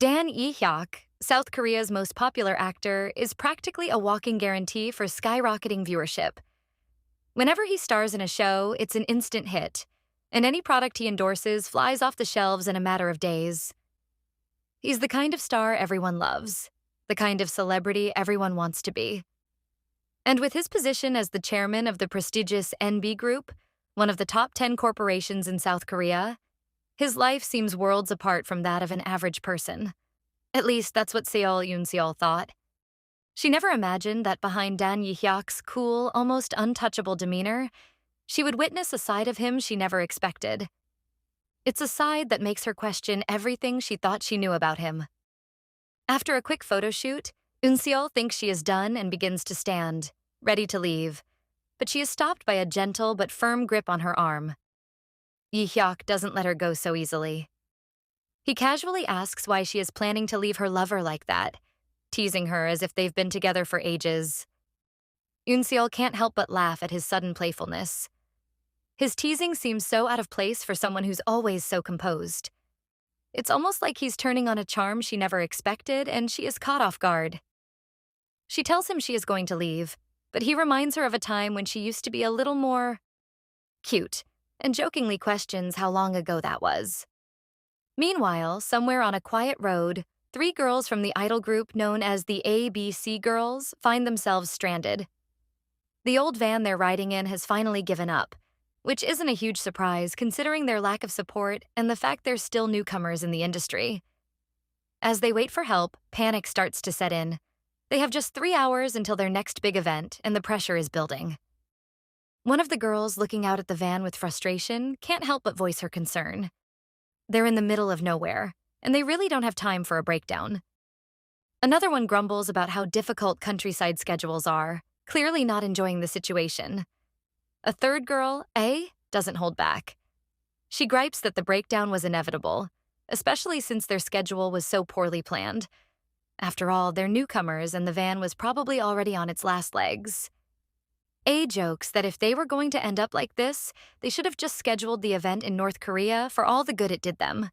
Dan Yi-Hyeok, South Korea's most popular actor, is practically a walking guarantee for skyrocketing viewership. Whenever he stars in a show, it's an instant hit, and any product he endorses flies off the shelves in a matter of days. He's the kind of star everyone loves, the kind of celebrity everyone wants to be. And with his position as the chairman of the prestigious NB Group, one of the top 10 corporations in South Korea, his life seems worlds apart from that of an average person. At least that's what Seol Eun-Seol thought. She never imagined that behind Dan Yi-Hyok's cool, almost untouchable demeanor, she would witness a side of him she never expected. It's a side that makes her question everything she thought she knew about him. After a quick photo shoot, Eun-Seol thinks she is done and begins to stand, ready to leave. But she is stopped by a gentle but firm grip on her arm. Yi-Hyok doesn't let her go so easily. He casually asks why she is planning to leave her lover like that, teasing her as if they've been together for ages. Eun-Seol can't help but laugh at his sudden playfulness. His teasing seems so out of place for someone who's always so composed. It's almost like he's turning on a charm she never expected, and she is caught off guard. She tells him she is going to leave, but he reminds her of a time when she used to be a little more cute, and jokingly questions how long ago that was. Meanwhile, somewhere on a quiet road, three girls from the idol group known as the ABC Girls find themselves stranded. The old van they're riding in has finally given up, which isn't a huge surprise considering their lack of support and the fact they're still newcomers in the industry. As they wait for help, panic starts to set in. They have just 3 hours until their next big event, and the pressure is building. One of the girls, looking out at the van with frustration, can't help but voice her concern. They're in the middle of nowhere, and they really don't have time for a breakdown. Another one grumbles about how difficult countryside schedules are, clearly not enjoying the situation. A third girl, A, doesn't hold back. She gripes that the breakdown was inevitable, especially since their schedule was so poorly planned. After all, they're newcomers and the van was probably already on its last legs. A jokes that if they were going to end up like this, they should have just scheduled the event in North Korea for all the good it did them.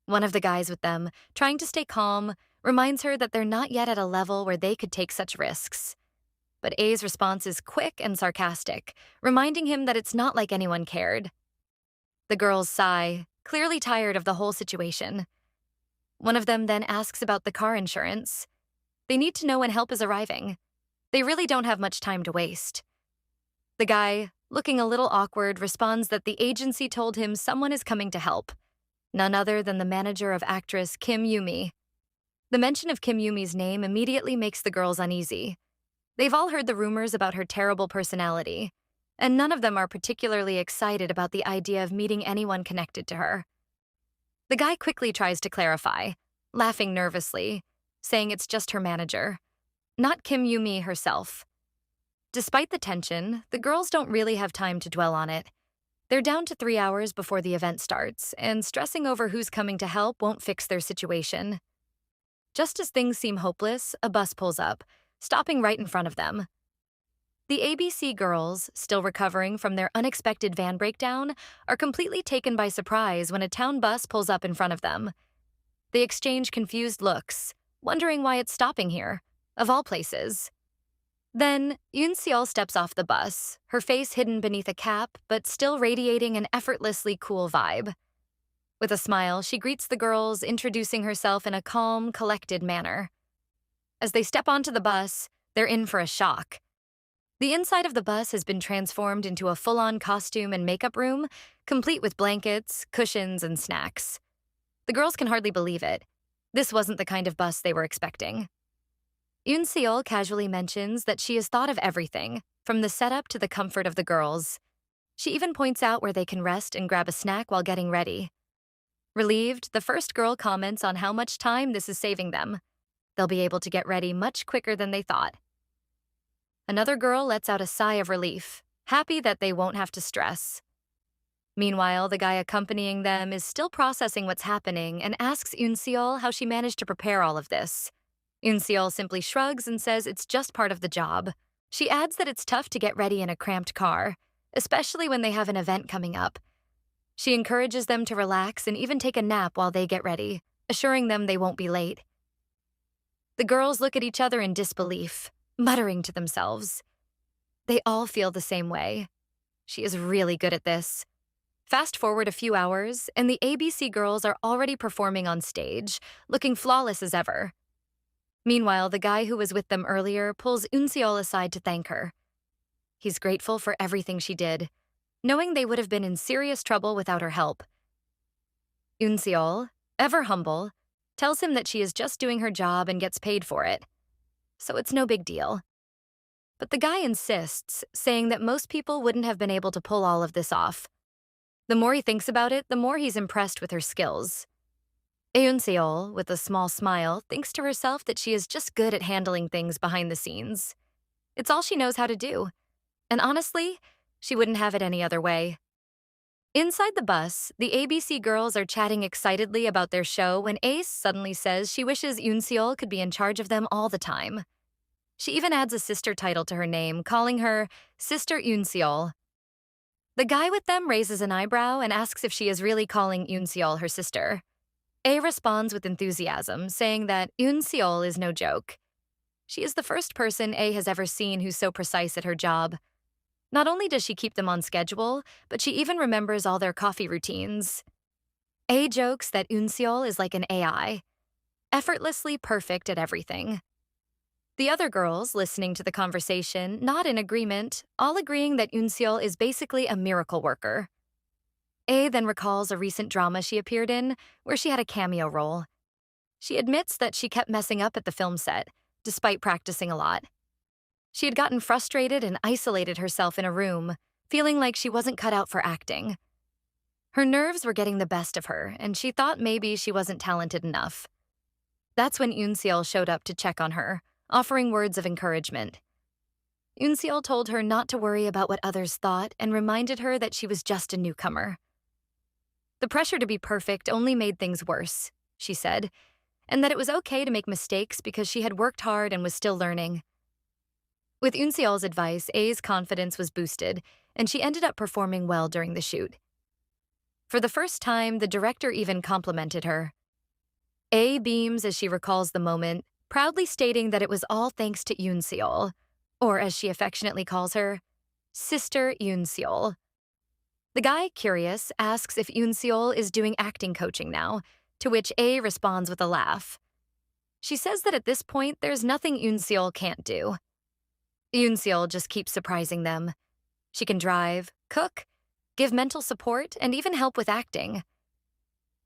One of the guys with them, trying to stay calm, reminds her that they're not yet at a level where they could take such risks. But A's response is quick and sarcastic, reminding him that it's not like anyone cared. The girls sigh, clearly tired of the whole situation. One of them then asks about the car insurance. They need to know when help is arriving. They really don't have much time to waste. The guy, looking a little awkward, responds that the agency told him someone is coming to help. None other than the manager of actress Kim Yumi. The mention of Kim Yumi's name immediately makes the girls uneasy. They've all heard the rumors about her terrible personality, and none of them are particularly excited about the idea of meeting anyone connected to her. The guy quickly tries to clarify, laughing nervously, saying it's just her manager, not Kim Yumi herself. Despite the tension, the girls don't really have time to dwell on it. They're down to 3 hours before the event starts, and stressing over who's coming to help won't fix their situation. Just as things seem hopeless, a bus pulls up, stopping right in front of them. The ABC girls, still recovering from their unexpected van breakdown, are completely taken by surprise when a town bus pulls up in front of them. They exchange confused looks, wondering why it's stopping here, of all places. Then, Eun-Seol steps off the bus, her face hidden beneath a cap, but still radiating an effortlessly cool vibe. With a smile, she greets the girls, introducing herself in a calm, collected manner. As they step onto the bus, they're in for a shock. The inside of the bus has been transformed into a full-on costume and makeup room, complete with blankets, cushions, and snacks. The girls can hardly believe it. This wasn't the kind of bus they were expecting. Eun-Seol casually mentions that she has thought of everything, from the setup to the comfort of the girls. She even points out where they can rest and grab a snack while getting ready. Relieved, the first girl comments on how much time this is saving them. They'll be able to get ready much quicker than they thought. Another girl lets out a sigh of relief, happy that they won't have to stress. Meanwhile, the guy accompanying them is still processing what's happening and asks Eun-Seol how she managed to prepare all of this. Eun-Seol simply shrugs and says it's just part of the job. She adds that it's tough to get ready in a cramped car, especially when they have an event coming up. She encourages them to relax and even take a nap while they get ready, assuring them they won't be late. The girls look at each other in disbelief, muttering to themselves. They all feel the same way. She is really good at this. Fast forward a few hours, and the ABC girls are already performing on stage, looking flawless as ever. Meanwhile, the guy who was with them earlier pulls Eun-Seol aside to thank her. He's grateful for everything she did, knowing they would have been in serious trouble without her help. Eun-Seol, ever humble, tells him that she is just doing her job and gets paid for it, so it's no big deal. But the guy insists, saying that most people wouldn't have been able to pull all of this off. The more he thinks about it, the more he's impressed with her skills. Eun-Seol, with a small smile, thinks to herself that she is just good at handling things behind the scenes. It's all she knows how to do. And honestly, she wouldn't have it any other way. Inside the bus, the ABC girls are chatting excitedly about their show when Ace suddenly says she wishes Eun-Seol could be in charge of them all the time. She even adds a sister title to her name, calling her Sister Eun-Seol. The guy with them raises an eyebrow and asks if she is really calling Eun-Seol her sister. A responds with enthusiasm, saying that Eun-Seol is no joke. She is the first person A has ever seen who's so precise at her job. Not only does she keep them on schedule, but she even remembers all their coffee routines. A jokes that Eun-Seol is like an AI, effortlessly perfect at everything. The other girls, listening to the conversation, nod in agreement, all agreeing that Eun-Seol is basically a miracle worker. A then recalls a recent drama she appeared in, where she had a cameo role. She admits that she kept messing up at the film set, despite practicing a lot. She had gotten frustrated and isolated herself in a room, feeling like she wasn't cut out for acting. Her nerves were getting the best of her, and she thought maybe she wasn't talented enough. That's when Eun-Seol showed up to check on her, offering words of encouragement. Eun-Seol told her not to worry about what others thought and reminded her that she was just a newcomer. The pressure to be perfect only made things worse, she said, and that it was okay to make mistakes because she had worked hard and was still learning. With Eun-Seol's advice, A's confidence was boosted, and she ended up performing well during the shoot. For the first time, the director even complimented her. A beams as she recalls the moment, proudly stating that it was all thanks to Eun-Seol, or as she affectionately calls her, Sister Eun-Seol. The guy, curious, asks if Eun-Seol is doing acting coaching now, to which A responds with a laugh. She says that at this point, there's nothing Eun-Seol can't do. Eun-Seol just keeps surprising them. She can drive, cook, give mental support, and even help with acting.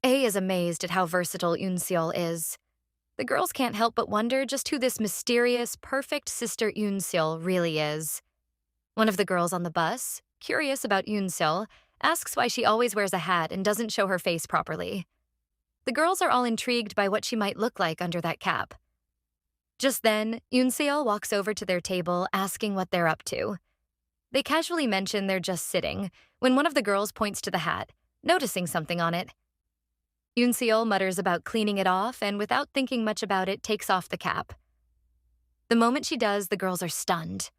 A is amazed at how versatile Eun-Seol is. The girls can't help but wonder just who this mysterious, perfect sister Eun-Seol really is. One of the girls on the bus, curious about Eun-Seol, asks why she always wears a hat and doesn't show her face properly. The girls are all intrigued by what she might look like under that cap. Just then, Eun-Seol walks over to their table, asking what they're up to. They casually mention they're just sitting, when one of the girls points to the hat, noticing something on it. Eun-Seol mutters about cleaning it off and, without thinking much about it, takes off the cap. The moment she does, the girls are stunned.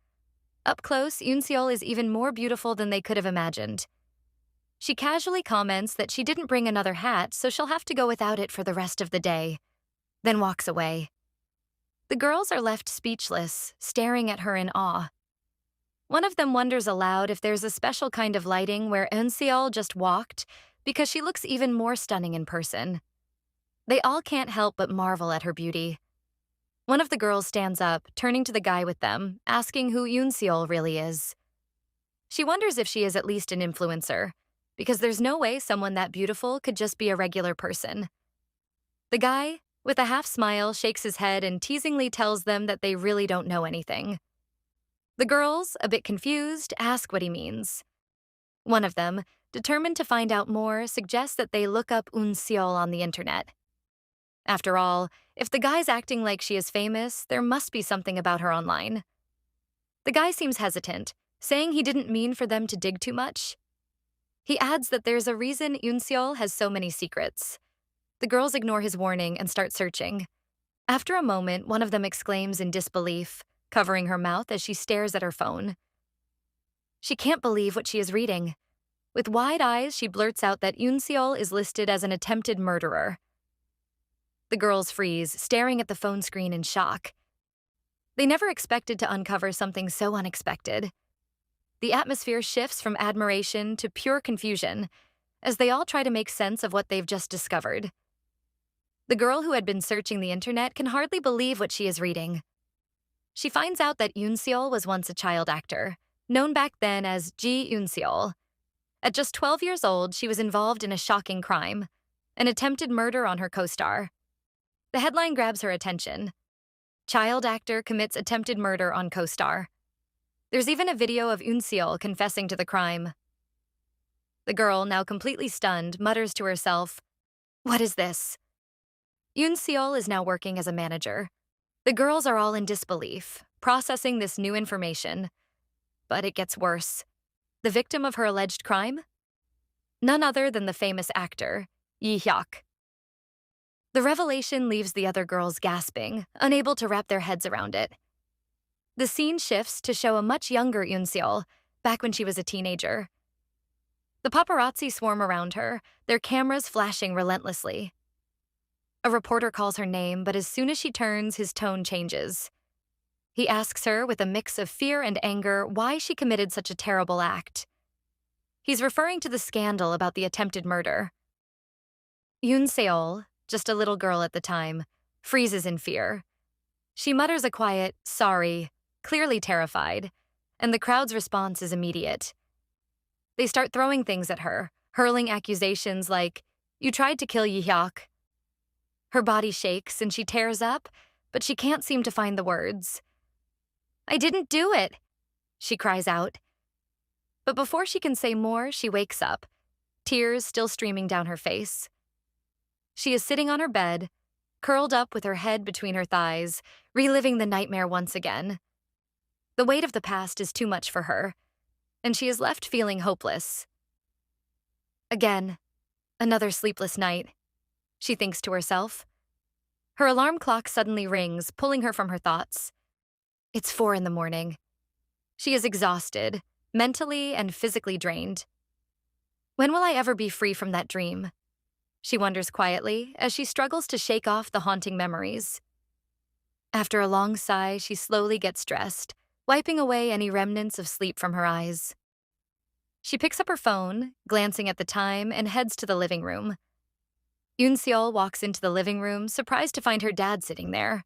Up close, Eun-Seol is even more beautiful than they could have imagined. She casually comments that she didn't bring another hat, so she'll have to go without it for the rest of the day, then walks away. The girls are left speechless, staring at her in awe. One of them wonders aloud if there's a special kind of lighting where Eun-Seol just walked, because she looks even more stunning in person. They all can't help but marvel at her beauty. One of the girls stands up, turning to the guy with them, asking who Eun-Seol really is. She wonders if she is at least an influencer, because there's no way someone that beautiful could just be a regular person. The guy, with a half smile, shakes his head and teasingly tells them that they really don't know anything. The girls, a bit confused, ask what he means. One of them, determined to find out more, suggests that they look up Eun-Seol on the internet. After all, if the guy's acting like she is famous, there must be something about her online. The guy seems hesitant, saying he didn't mean for them to dig too much. He adds that there's a reason Eun-Seol has so many secrets. The girls ignore his warning and start searching. After a moment, one of them exclaims in disbelief, covering her mouth as she stares at her phone. She can't believe what she is reading. With wide eyes, she blurts out that Eun-Seol is listed as an attempted murderer. The girls freeze, staring at the phone screen in shock. They never expected to uncover something so unexpected. The atmosphere shifts from admiration to pure confusion as they all try to make sense of what they've just discovered. The girl who had been searching the internet can hardly believe what she is reading. She finds out that Eun-Seol was once a child actor, known back then as Eun-Seol. At just 12 years old, she was involved in a shocking crime, an attempted murder on her co-star. The headline grabs her attention. Child actor commits attempted murder on co-star. There's even a video of Eun-Seol confessing to the crime. The girl, now completely stunned, mutters to herself, "What is this?" Eun-Seol is now working as a manager. The girls are all in disbelief, processing this new information. But it gets worse. The victim of her alleged crime? None other than the famous actor, Yi-Hyeok. The revelation leaves the other girls gasping, unable to wrap their heads around it. The scene shifts to show a much younger Eun-Seol, back when she was a teenager. The paparazzi swarm around her, their cameras flashing relentlessly. A reporter calls her name, but as soon as she turns, his tone changes. He asks her, with a mix of fear and anger, why she committed such a terrible act. He's referring to the scandal about the attempted murder. Eun-Seol, just a little girl at the time, freezes in fear. She mutters a quiet, "sorry," clearly terrified, and the crowd's response is immediate. They start throwing things at her, hurling accusations like, "You tried to kill Yi-Hyeok." Her body shakes and she tears up, but she can't seem to find the words. "I didn't do it," she cries out. But before she can say more, she wakes up, tears still streaming down her face. She is sitting on her bed, curled up with her head between her thighs, reliving the nightmare once again. The weight of the past is too much for her, and she is left feeling hopeless. Again, another sleepless night, she thinks to herself. Her alarm clock suddenly rings, pulling her from her thoughts. It's 4 a.m. She is exhausted, mentally and physically drained. When will I ever be free from that dream? She wonders quietly as she struggles to shake off the haunting memories. After a long sigh, she slowly gets dressed, wiping away any remnants of sleep from her eyes. She picks up her phone, glancing at the time, and heads to the living room. Eun-Seol walks into the living room, surprised to find her dad sitting there.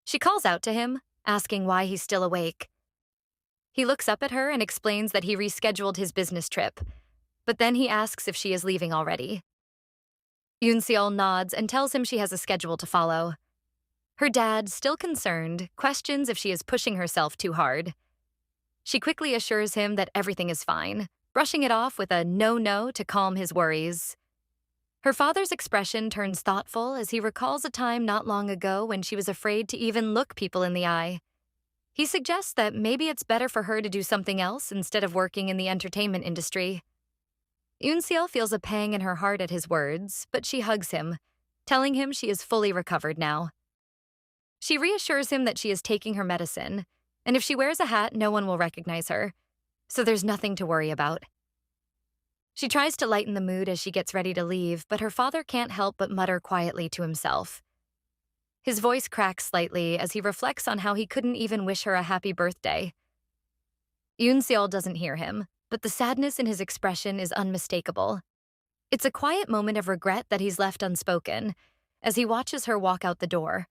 She calls out to him, asking why he's still awake. He looks up at her and explains that he rescheduled his business trip, but then he asks if she is leaving already. Eun-Seol nods and tells him she has a schedule to follow. Her dad, still concerned, questions if she is pushing herself too hard. She quickly assures him that everything is fine, brushing it off with a no to calm his worries. Her father's expression turns thoughtful as he recalls a time not long ago when she was afraid to even look people in the eye. He suggests that maybe it's better for her to do something else instead of working in the entertainment industry. Eun-Seol feels a pang in her heart at his words, but she hugs him, telling him she is fully recovered now. She reassures him that she is taking her medicine, and if she wears a hat, no one will recognize her, so there's nothing to worry about. She tries to lighten the mood as she gets ready to leave, but her father can't help but mutter quietly to himself. His voice cracks slightly as he reflects on how he couldn't even wish her a happy birthday. Eun-Seol doesn't hear him, but the sadness in his expression is unmistakable. It's a quiet moment of regret that he's left unspoken as he watches her walk out the door.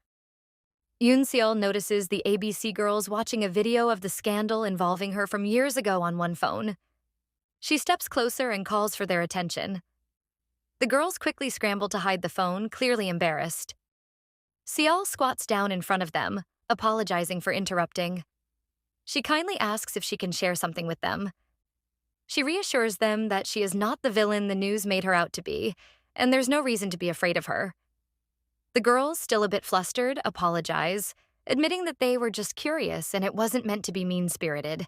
Eun-Seol notices the ABC girls watching a video of the scandal involving her from years ago on one phone. She steps closer and calls for their attention. The girls quickly scramble to hide the phone, clearly embarrassed. Seol squats down in front of them, apologizing for interrupting. She kindly asks if she can share something with them. She reassures them that she is not the villain the news made her out to be, and there's no reason to be afraid of her. The girls, still a bit flustered, apologize, admitting that they were just curious and it wasn't meant to be mean-spirited.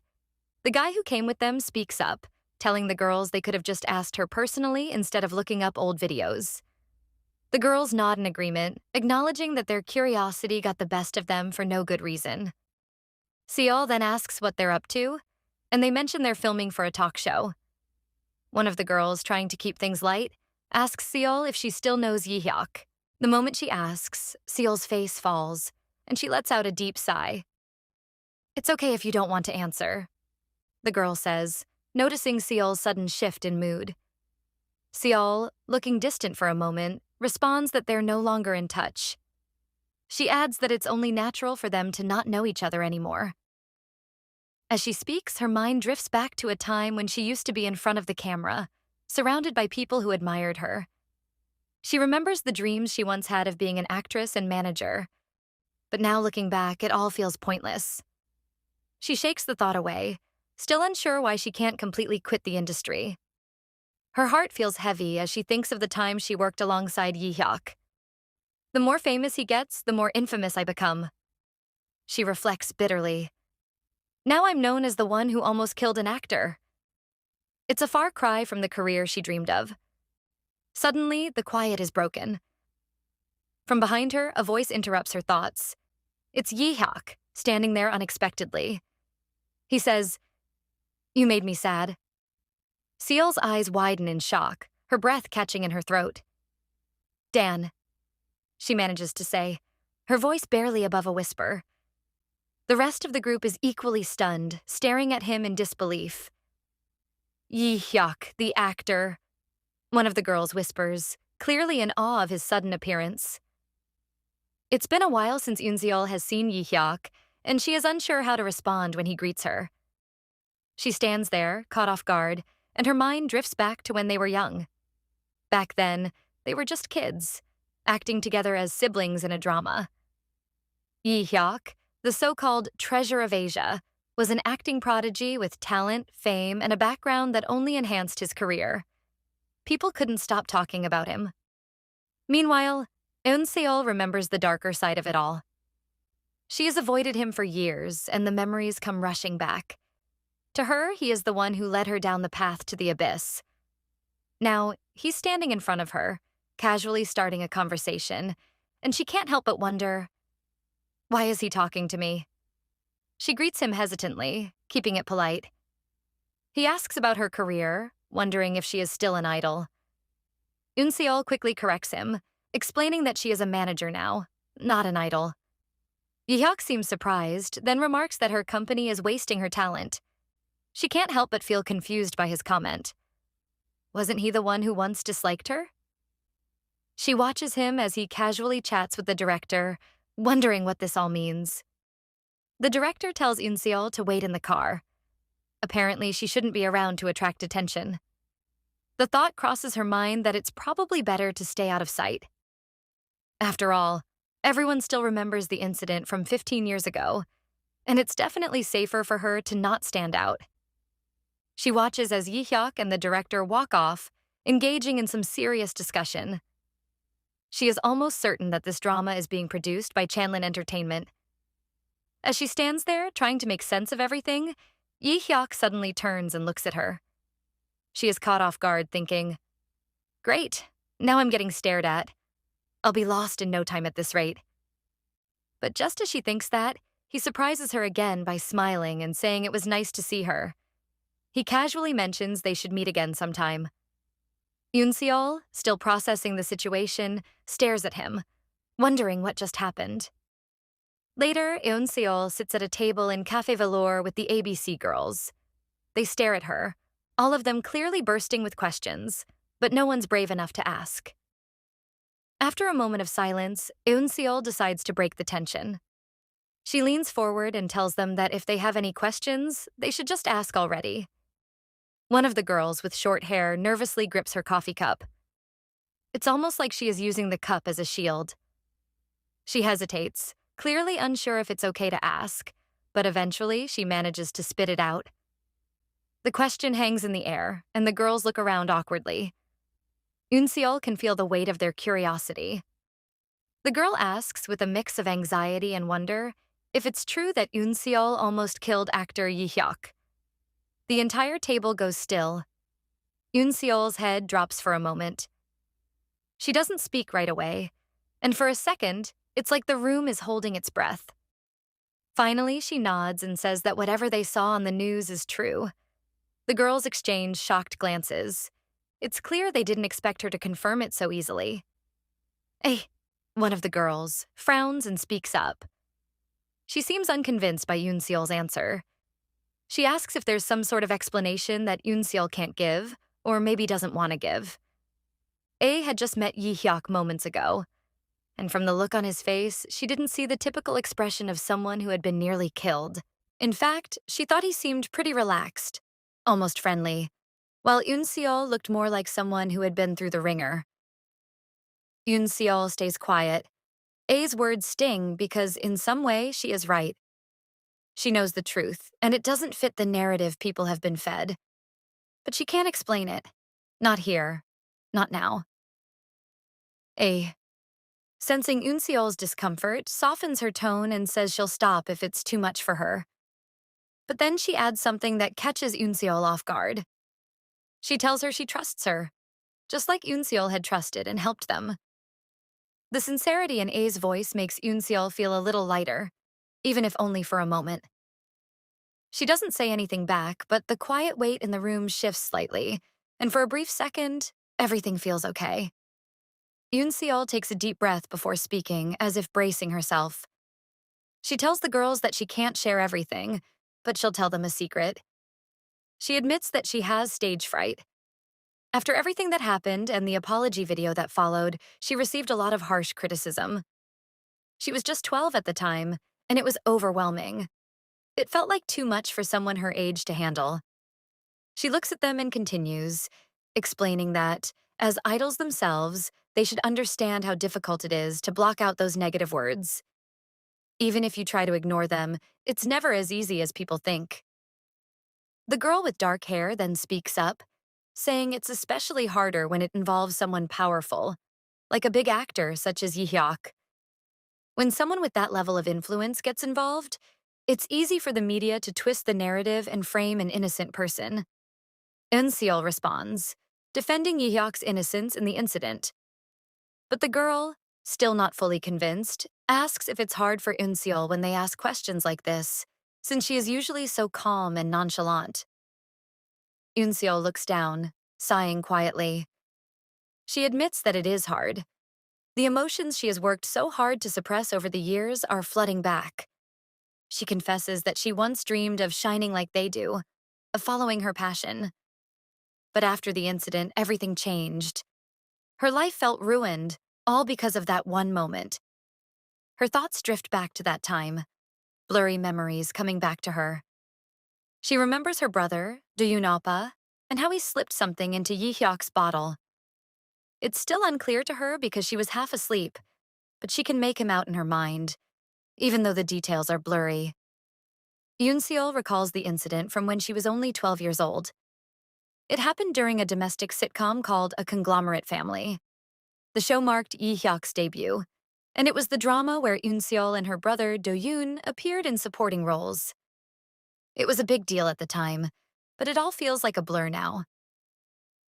The guy who came with them speaks up, telling the girls they could have just asked her personally instead of looking up old videos. The girls nod in agreement, acknowledging that their curiosity got the best of them for no good reason. Seol then asks what they're up to, and they mention they're filming for a talk show. One of the girls, trying to keep things light, asks Seol if she still knows Yi-Hyeok. The moment she asks, Seol's face falls, and she lets out a deep sigh. "It's okay if you don't want to answer," the girl says, noticing Seol's sudden shift in mood. Seol, looking distant for a moment, responds that they're no longer in touch. She adds that it's only natural for them to not know each other anymore. As she speaks, her mind drifts back to a time when she used to be in front of the camera, surrounded by people who admired her. She remembers the dreams she once had of being an actress and manager, but now looking back, it all feels pointless. She shakes the thought away, still unsure why she can't completely quit the industry. Her heart feels heavy as she thinks of the time she worked alongside Yi-Hyeok. "The more famous he gets, the more infamous I become," she reflects bitterly. "Now I'm known as the one who almost killed an actor." It's a far cry from the career she dreamed of. Suddenly, the quiet is broken. From behind her, a voice interrupts her thoughts. It's Yi-Hyeok, standing there unexpectedly. He says, "You made me sad." Seol's eyes widen in shock, her breath catching in her throat. "Dan," she manages to say, her voice barely above a whisper. The rest of the group is equally stunned, staring at him in disbelief. "Yi-Hyeok, the actor," one of the girls whispers, clearly in awe of his sudden appearance. It's been a while since Eun-Seol has seen Yi-Hyeok, and she is unsure how to respond when he greets her. She stands there, caught off guard, and her mind drifts back to when they were young. Back then, they were just kids, acting together as siblings in a drama. Yi-Hyeok, the so-called treasure of Asia, was an acting prodigy with talent, fame, and a background that only enhanced his career. People couldn't stop talking about him. Meanwhile, Eun-Seol remembers the darker side of it all. She has avoided him for years, and the memories come rushing back. To her, he is the one who led her down the path to the abyss. Now, he's standing in front of her, casually starting a conversation, and she can't help but wonder, why is he talking to me? She greets him hesitantly, keeping it polite. He asks about her career, wondering if she is still an idol. Eun-Seol quickly corrects him, explaining that she is a manager now, not an idol. Yi-Hyeok seems surprised, then remarks that her company is wasting her talent. She can't help but feel confused by his comment. Wasn't he the one who once disliked her? She watches him as he casually chats with the director, wondering what this all means. The director tells Eun-Seol to wait in the car. Apparently, she shouldn't be around to attract attention. The thought crosses her mind that it's probably better to stay out of sight. After all, everyone still remembers the incident from 15 years ago, and it's definitely safer for her to not stand out. She watches as Yi-Hyeok and the director walk off, engaging in some serious discussion. She is almost certain that this drama is being produced by Chanlin Entertainment. As she stands there, trying to make sense of everything, Yi-Hyeok suddenly turns and looks at her. She is caught off guard, thinking, "Great, now I'm getting stared at. I'll be lost in no time at this rate." But just as she thinks that, he surprises her again by smiling and saying it was nice to see her. He casually mentions they should meet again sometime. Eun-Seol, still processing the situation, stares at him, wondering what just happened. Later, Eun-Seol sits at a table in Café Velour with the ABC girls. They stare at her, all of them clearly bursting with questions, but no one's brave enough to ask. After a moment of silence, Eun-Seol decides to break the tension. She leans forward and tells them that if they have any questions, they should just ask already. One of the girls with short hair nervously grips her coffee cup. It's almost like she is using the cup as a shield. She hesitates, clearly unsure if it's okay to ask, but eventually she manages to spit it out. The question hangs in the air, and the girls look around awkwardly. Eun-Seol can feel the weight of their curiosity. The girl asks, with a mix of anxiety and wonder, if it's true that Eun-Seol almost killed actor Yi-Hyeok. The entire table goes still. Eun-Seol's head drops for a moment. She doesn't speak right away, and for a second, it's like the room is holding its breath. Finally, she nods and says that whatever they saw on the news is true. The girls exchange shocked glances. It's clear they didn't expect her to confirm it so easily. "Hey, One of the girls frowns and speaks up. She seems unconvinced by Eun-Seol's answer. She asks if there's some sort of explanation that Eun-Seol can't give, or maybe doesn't want to give. A had just met Yi-Hyeok moments ago, and from the look on his face, she didn't see the typical expression of someone who had been nearly killed. In fact, she thought he seemed pretty relaxed, almost friendly, while Eun-Seol looked more like someone who had been through the ringer. Eun-Seol stays quiet. A's words sting because in some way she is right. She knows the truth, and it doesn't fit the narrative people have been fed. But she can't explain it. Not here. Not now. A, sensing Eun-Seol's discomfort, softens her tone and says she'll stop if it's too much for her. But then she adds something that catches Eun-Seol off guard. She tells her she trusts her, just like Eun-Seol had trusted and helped them. The sincerity in A's voice makes Eun-Seol feel a little lighter, even if only for a moment. She doesn't say anything back, but the quiet weight in the room shifts slightly, and for a brief second, everything feels okay. Eun-Seol takes a deep breath before speaking, as if bracing herself. She tells the girls that she can't share everything, but she'll tell them a secret. She admits that she has stage fright. After everything that happened and the apology video that followed, she received a lot of harsh criticism. She was just 12 at the time, and it was overwhelming. It felt like too much for someone her age to handle. She looks at them and continues, explaining that, as idols themselves, they should understand how difficult it is to block out those negative words. Even if you try to ignore them, it's never as easy as people think. The girl with dark hair then speaks up, saying it's especially harder when it involves someone powerful, like a big actor such as Yi-Hyeok. When someone with that level of influence gets involved, it's easy for the media to twist the narrative and frame an innocent person. Eun-Seol responds, defending Yi-Hyeok's innocence in the incident. But the girl, still not fully convinced, asks if it's hard for Eun-Seol when they ask questions like this, since she is usually so calm and nonchalant. Eun-Seol looks down, sighing quietly. She admits that it is hard. The emotions she has worked so hard to suppress over the years are flooding back. She confesses that she once dreamed of shining like they do, of following her passion. But after the incident, everything changed. Her life felt ruined, all because of that one moment. Her thoughts drift back to that time, blurry memories coming back to her. She remembers her brother, Oppa, and how he slipped something into Yi-Hyeok's bottle. It's still unclear to her because she was half asleep, but she can make him out in her mind, even though the details are blurry. Eun-Seol recalls the incident from when she was only 12 years old. It happened during a domestic sitcom called A Conglomerate Family. The show marked Yi-Hyeok's debut, and it was the drama where Eun-Seol and her brother Do-yoon appeared in supporting roles. It was a big deal at the time, but it all feels like a blur now.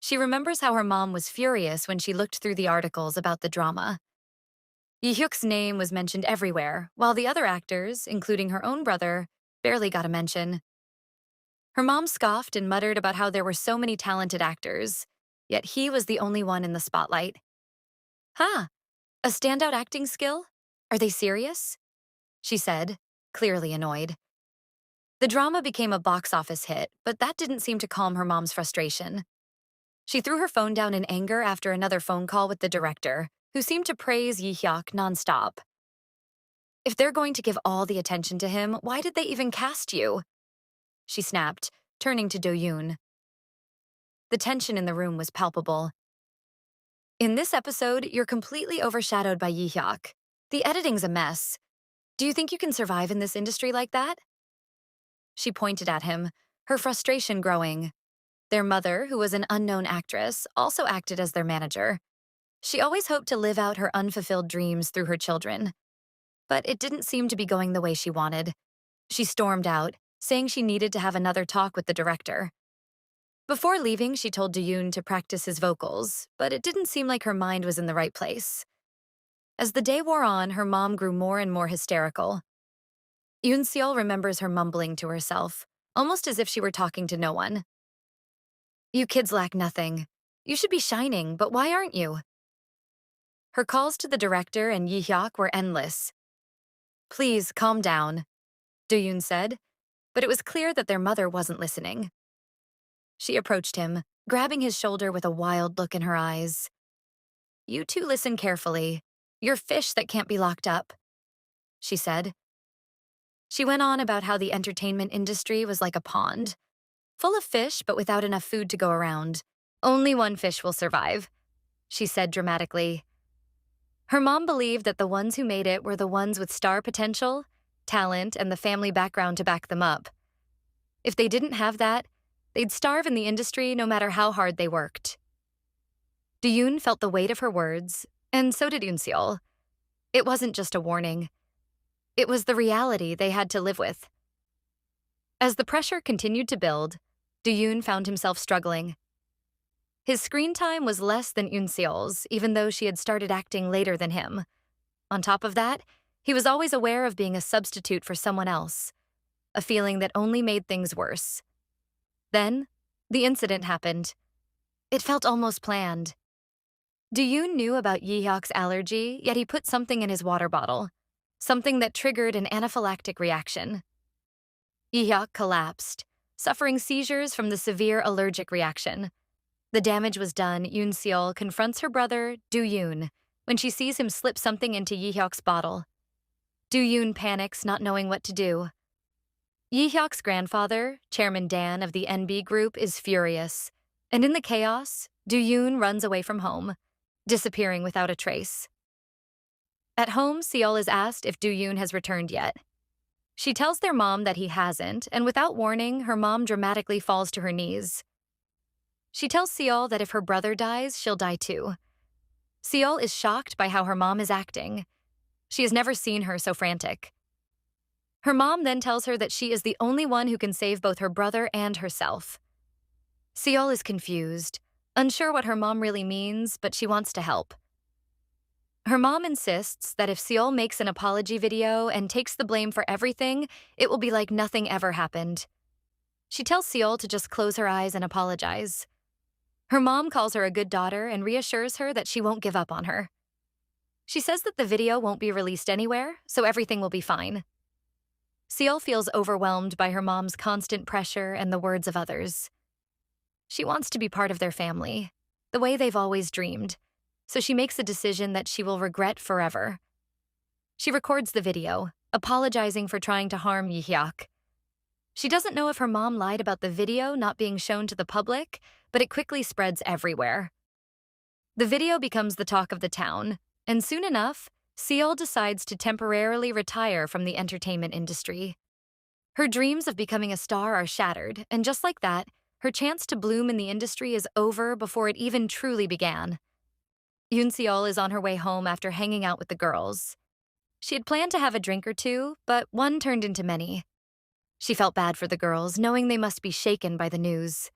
She remembers how her mom was furious when she looked through the articles about the drama. Yi-Hyuk's name was mentioned everywhere, while the other actors, including her own brother, barely got a mention. Her mom scoffed and muttered about how there were so many talented actors, yet he was the only one in the spotlight. "Huh, a standout acting skill? Are they serious?" she said, clearly annoyed. The drama became a box office hit, but that didn't seem to calm her mom's frustration. She threw her phone down in anger after another phone call with the director, who seemed to praise Yi-Hyeok nonstop. "If they're going to give all the attention to him, why did they even cast you?" she snapped, turning to Do-yoon. The tension in the room was palpable. "In this episode, you're completely overshadowed by Yi-Hyeok. The editing's a mess. Do you think you can survive in this industry like that?" She pointed at him, her frustration growing. Their mother, who was an unknown actress, also acted as their manager. She always hoped to live out her unfulfilled dreams through her children. But it didn't seem to be going the way she wanted. She stormed out, saying she needed to have another talk with the director. Before leaving, she told Do-yoon to practice his vocals, but it didn't seem like her mind was in the right place. As the day wore on, her mom grew more and more hysterical. Eun-Seol remembers her mumbling to herself, almost as if she were talking to no one. "You kids lack nothing. You should be shining, but why aren't you?" Her calls to the director and Yi-Hyeok were endless. "Please, calm down," Do-yoon said, but it was clear that their mother wasn't listening. She approached him, grabbing his shoulder with a wild look in her eyes. "You two listen carefully. You're fish that can't be locked up," she said. She went on about how the entertainment industry was like a pond, full of fish but without enough food to go around. "Only one fish will survive," she said dramatically. Her mom believed that the ones who made it were the ones with star potential, talent, and the family background to back them up. If they didn't have that, they'd starve in the industry no matter how hard they worked. Do-yoon felt the weight of her words, and so did Eun-Seol. It wasn't just a warning. It was the reality they had to live with. As the pressure continued to build, Do-yoon found himself struggling. His screen time was less than Eun-Seol's, even though she had started acting later than him. On top of that, he was always aware of being a substitute for someone else, a feeling that only made things worse. Then, the incident happened. It felt almost planned. Do-yoon knew about Yi-Hyok's allergy, yet he put something in his water bottle, something that triggered an anaphylactic reaction. Yi-Hyok collapsed, suffering seizures from the severe allergic reaction. The damage was done. Eun-Seol confronts her brother, Do-yoon, when she sees him slip something into Yi-Hyok's bottle. Do-yoon panics, not knowing what to do. Yi-Hyok's grandfather, Chairman Dan of the NB Group, is furious, and in the chaos, Do-yoon runs away from home, disappearing without a trace. At home, Seol is asked if Do-yoon has returned yet. She tells their mom that he hasn't, and without warning, her mom dramatically falls to her knees. She tells Seol that if her brother dies, she'll die too. Seol is shocked by how her mom is acting. She has never seen her so frantic. Her mom then tells her that she is the only one who can save both her brother and herself. Seol is confused, unsure what her mom really means, but she wants to help. Her mom insists that if Seol makes an apology video and takes the blame for everything, it will be like nothing ever happened. She tells Seol to just close her eyes and apologize. Her mom calls her a good daughter and reassures her that she won't give up on her. She says that the video won't be released anywhere, so everything will be fine. Seol feels overwhelmed by her mom's constant pressure and the words of others. She wants to be part of their family, the way they've always dreamed, so she makes a decision that she will regret forever. She records the video, apologizing for trying to harm Yi-Hyeok. She doesn't know if her mom lied about the video not being shown to the public, but it quickly spreads everywhere. The video becomes the talk of the town, and soon enough, Seol decides to temporarily retire from the entertainment industry. Her dreams of becoming a star are shattered, and just like that, her chance to bloom in the industry is over before it even truly began. Eun-Seol is on her way home after hanging out with the girls. She had planned to have a drink or two, but one turned into many. She felt bad for the girls, knowing they must be shaken by the news.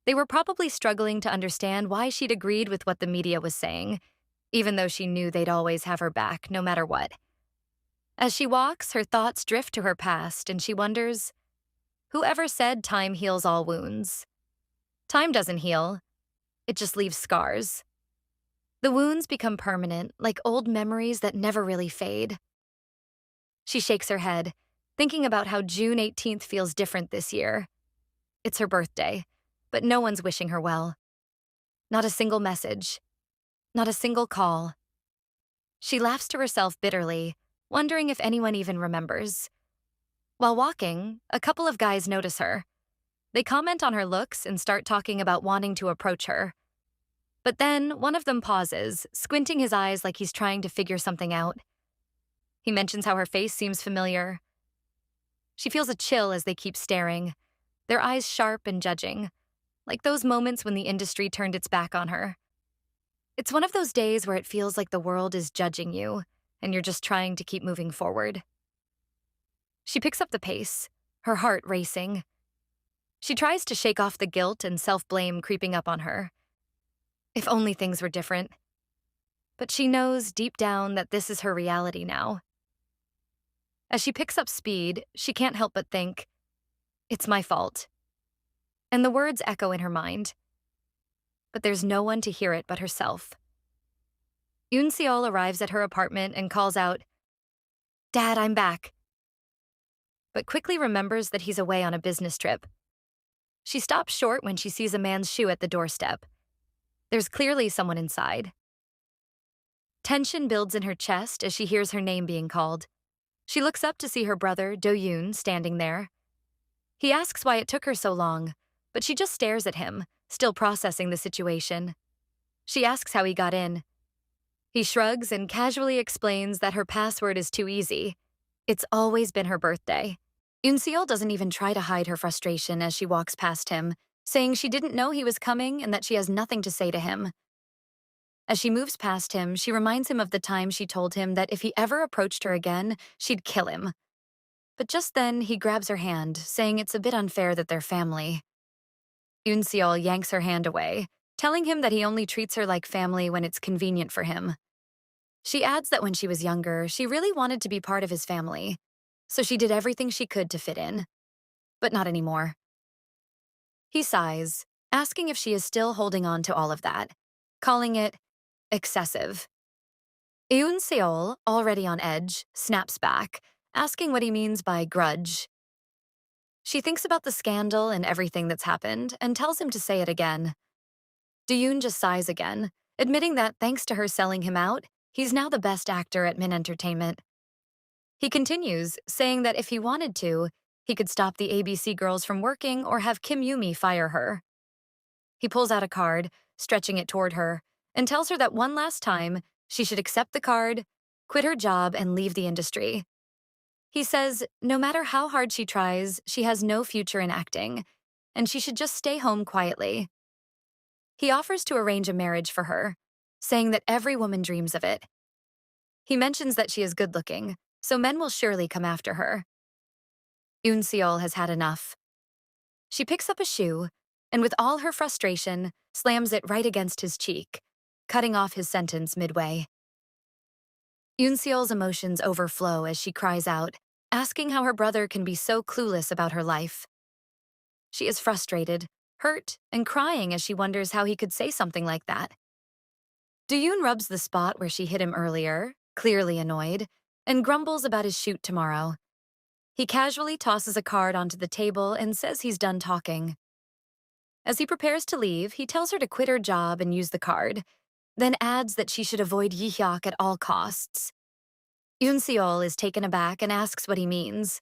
They were probably struggling to understand why she'd agreed with what the media was saying, even though she knew they'd always have her back, no matter what. As she walks, her thoughts drift to her past, and she wonders, whoever said time heals all wounds? Time doesn't heal. It just leaves scars. The wounds become permanent, like old memories that never really fade. She shakes her head, thinking about how June 18th feels different this year. It's her birthday, but no one's wishing her well. Not a single message. Not a single call. She laughs to herself bitterly, wondering if anyone even remembers. While walking, a couple of guys notice her. They comment on her looks and start talking about wanting to approach her. But then, one of them pauses, squinting his eyes like he's trying to figure something out. He mentions how her face seems familiar. She feels a chill as they keep staring, their eyes sharp and judging, like those moments when the industry turned its back on her. It's one of those days where it feels like the world is judging you, and you're just trying to keep moving forward. She picks up the pace, her heart racing. She tries to shake off the guilt and self-blame creeping up on her. If only things were different. But she knows deep down that this is her reality now. As she picks up speed, she can't help but think, it's my fault. And the words echo in her mind. But there's no one to hear it but herself. Eun-Seol arrives at her apartment and calls out, "Dad, I'm back," but quickly remembers that he's away on a business trip. She stops short when she sees a man's shoe at the doorstep. There's clearly someone inside. Tension builds in her chest as she hears her name being called. She looks up to see her brother, Do-yoon, standing there. He asks why it took her so long, but she just stares at him, still processing the situation. She asks how he got in. He shrugs and casually explains that her password is too easy. It's always been her birthday. Eun-Seol doesn't even try to hide her frustration as she walks past him, saying she didn't know he was coming and that she has nothing to say to him. As she moves past him, she reminds him of the time she told him that if he ever approached her again, she'd kill him. But just then, he grabs her hand, saying it's a bit unfair that they're family. Eun-Seol yanks her hand away, telling him that he only treats her like family when it's convenient for him. She adds that when she was younger, she really wanted to be part of his family, so she did everything she could to fit in. But not anymore. He sighs, asking if she is still holding on to all of that, calling it excessive. Eun-Seol, already on edge, snaps back, asking what he means by grudge. She thinks about the scandal and everything that's happened and tells him to say it again. Do-yoon just sighs again, admitting that thanks to her selling him out, he's now the best actor at Min Entertainment. He continues, saying that if he wanted to, he could stop the ABC girls from working or have Kim Yumi fire her. He pulls out a card, stretching it toward her, and tells her that one last time, she should accept the card, quit her job, and leave the industry. He says no matter how hard she tries, she has no future in acting, and she should just stay home quietly. He offers to arrange a marriage for her, saying that every woman dreams of it. He mentions that she is good-looking, so men will surely come after her. Eun-Seol has had enough. She picks up a shoe, and with all her frustration, slams it right against his cheek, cutting off his sentence midway. Eun-Seol's emotions overflow as she cries out, asking how her brother can be so clueless about her life. She is frustrated, hurt, and crying as she wonders how he could say something like that. Do-yoon rubs the spot where she hit him earlier, clearly annoyed, and grumbles about his shoot tomorrow. He casually tosses a card onto the table and says he's done talking. As he prepares to leave, he tells her to quit her job and use the card, then adds that she should avoid Yi-Hyeok at all costs. Eun-Seol is taken aback and asks what he means.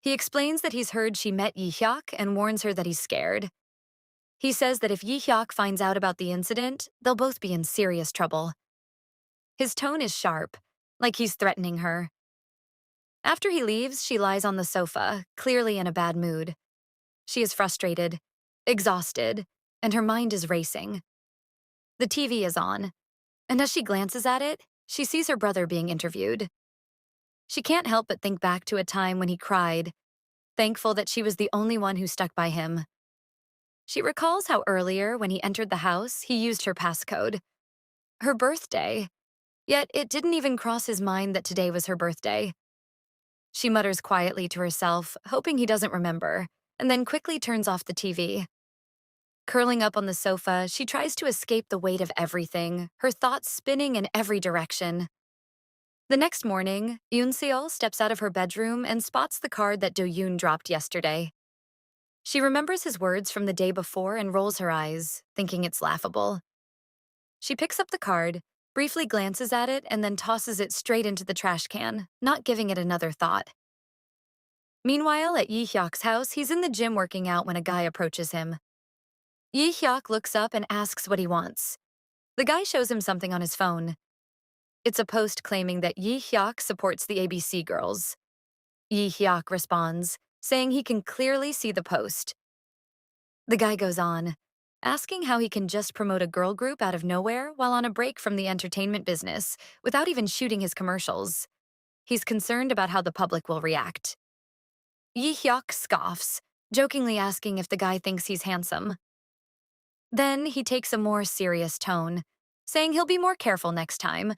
He explains that he's heard she met Yi-Hyeok and warns her that he's scared. He says that if Yi-Hyeok finds out about the incident, they'll both be in serious trouble. His tone is sharp, like he's threatening her. After he leaves, she lies on the sofa, clearly in a bad mood. She is frustrated, exhausted, and her mind is racing. The TV is on, and as she glances at it, she sees her brother being interviewed. She can't help but think back to a time when he cried, thankful that she was the only one who stuck by him. She recalls how earlier, when he entered the house, he used her passcode. Her birthday. Yet it didn't even cross his mind that today was her birthday. She mutters quietly to herself, hoping he doesn't remember, and then quickly turns off the TV. Curling up on the sofa, she tries to escape the weight of everything, her thoughts spinning in every direction. The next morning, Eun-Seol steps out of her bedroom and spots the card that Do-yoon dropped yesterday. She remembers his words from the day before and rolls her eyes, thinking it's laughable. She picks up the card, briefly glances at it, and then tosses it straight into the trash can, not giving it another thought. Meanwhile, at Yi-Hyok's house, he's in the gym working out when a guy approaches him. Yi-Hyok looks up and asks what he wants. The guy shows him something on his phone. It's a post claiming that Yi-Hyok supports the ABC girls. Yi-Hyok responds, saying he can clearly see the post. The guy goes on, asking how he can just promote a girl group out of nowhere while on a break from the entertainment business without even shooting his commercials. He's concerned about how the public will react. Yi-Hyok scoffs, jokingly asking if the guy thinks he's handsome. Then he takes a more serious tone, saying he'll be more careful next time,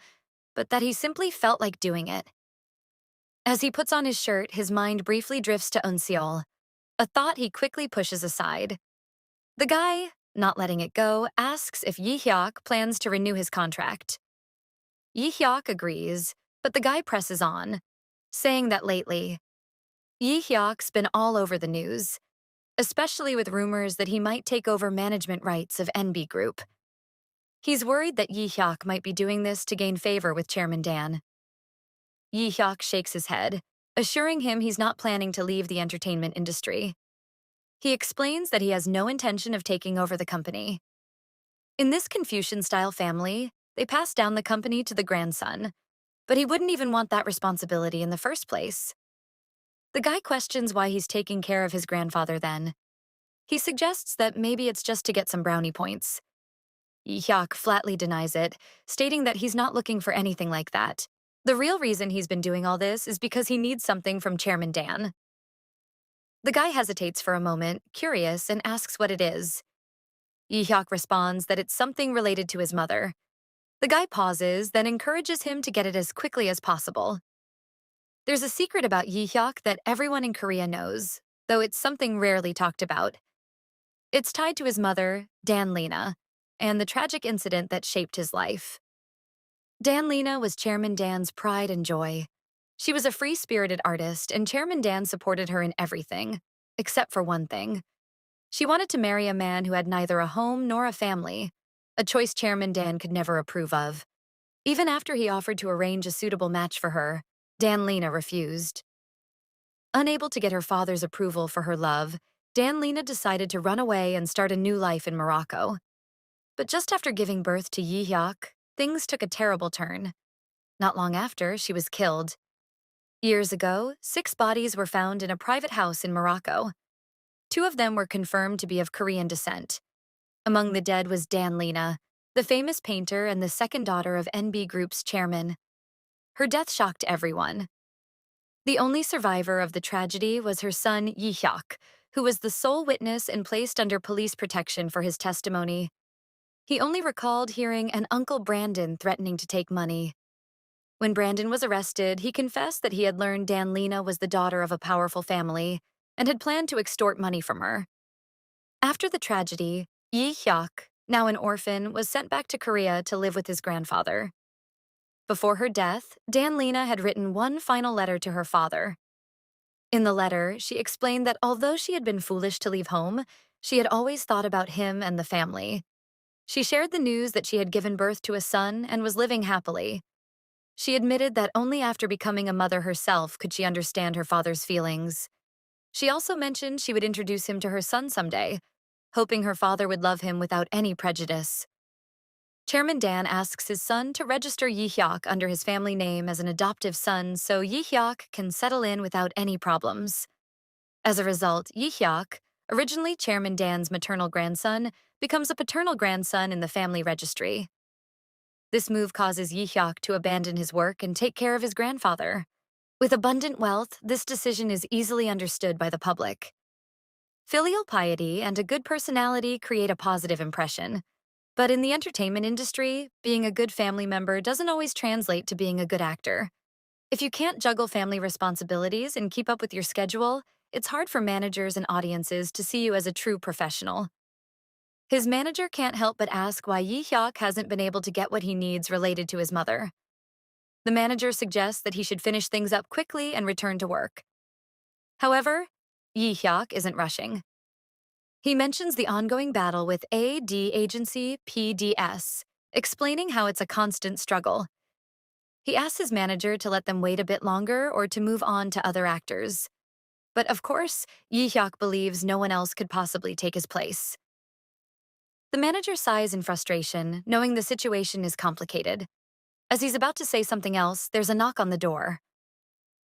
but that he simply felt like doing it. As he puts on his shirt, his mind briefly drifts to Eun-Seol, a thought he quickly pushes aside. The guy, not letting it go, asks if Yi-Hyok plans to renew his contract. Yi-Hyeok agrees, but the guy presses on, saying that lately, Yi-Hyeok's been all over the news, especially with rumors that he might take over management rights of NB Group. He's worried that Yi-Hyeok might be doing this to gain favor with Chairman Dan. Yi-Hyeok shakes his head, assuring him he's not planning to leave the entertainment industry. He explains that he has no intention of taking over the company. In this Confucian-style family, they pass down the company to the grandson, but he wouldn't even want that responsibility in the first place. The guy questions why he's taking care of his grandfather then. He suggests that maybe it's just to get some brownie points. Yi-Hyeok flatly denies it, stating that he's not looking for anything like that. The real reason he's been doing all this is because he needs something from Chairman Dan. The guy hesitates for a moment, curious, and asks what it is. Yi-Hyeok responds that it's something related to his mother. The guy pauses, then encourages him to get it as quickly as possible. There's a secret about Yi-Hyeok that everyone in Korea knows, though it's something rarely talked about. It's tied to his mother, Dan Lena, and the tragic incident that shaped his life. Dan Lena was Chairman Dan's pride and joy. She was a free-spirited artist, and Chairman Dan supported her in everything, except for one thing. She wanted to marry a man who had neither a home nor a family, a choice Chairman Dan could never approve of. Even after he offered to arrange a suitable match for her, Dan Lena refused. Unable to get her father's approval for her love, Dan Lena decided to run away and start a new life in Morocco. But just after giving birth to Yi-Hyeok, things took a terrible turn. Not long after, she was killed. Years ago, 6 bodies were found in a private house in Morocco. 2 of them were confirmed to be of Korean descent. Among the dead was Dan Lena, the famous painter and the second daughter of NB Group's chairman. Her death shocked everyone. The only survivor of the tragedy was her son Yi-Hyeok, who was the sole witness and placed under police protection for his testimony. He only recalled hearing an Uncle Brandon threatening to take money. When Brandon was arrested, he confessed that he had learned Dan Lena was the daughter of a powerful family and had planned to extort money from her. After the tragedy, Yi-Hyeok, now an orphan, was sent back to Korea to live with his grandfather. Before her death, Dan Lena had written one final letter to her father. In the letter, she explained that although she had been foolish to leave home, she had always thought about him and the family. She shared the news that she had given birth to a son and was living happily. She admitted that only after becoming a mother herself could she understand her father's feelings. She also mentioned she would introduce him to her son someday, hoping her father would love him without any prejudice. Chairman Dan asks his son to register Yi-Hyeok under his family name as an adoptive son so Yi-Hyeok can settle in without any problems. As a result, Yi-Hyeok, originally Chairman Dan's maternal grandson, becomes a paternal grandson in the family registry. This move causes Yi-Hyeok to abandon his work and take care of his grandfather. With abundant wealth, this decision is easily understood by the public. Filial piety and a good personality create a positive impression. But in the entertainment industry, being a good family member doesn't always translate to being a good actor. If you can't juggle family responsibilities and keep up with your schedule, it's hard for managers and audiences to see you as a true professional. His manager can't help but ask why Yi-Hyeok hasn't been able to get what he needs related to his mother. The manager suggests that he should finish things up quickly and return to work. However, Yi-Hyeok isn't rushing. He mentions the ongoing battle with AD agency PDS, explaining how it's a constant struggle. He asks his manager to let them wait a bit longer or to move on to other actors. But of course, Yi-Hyeok believes no one else could possibly take his place. The manager sighs in frustration, knowing the situation is complicated. As he's about to say something else, there's a knock on the door.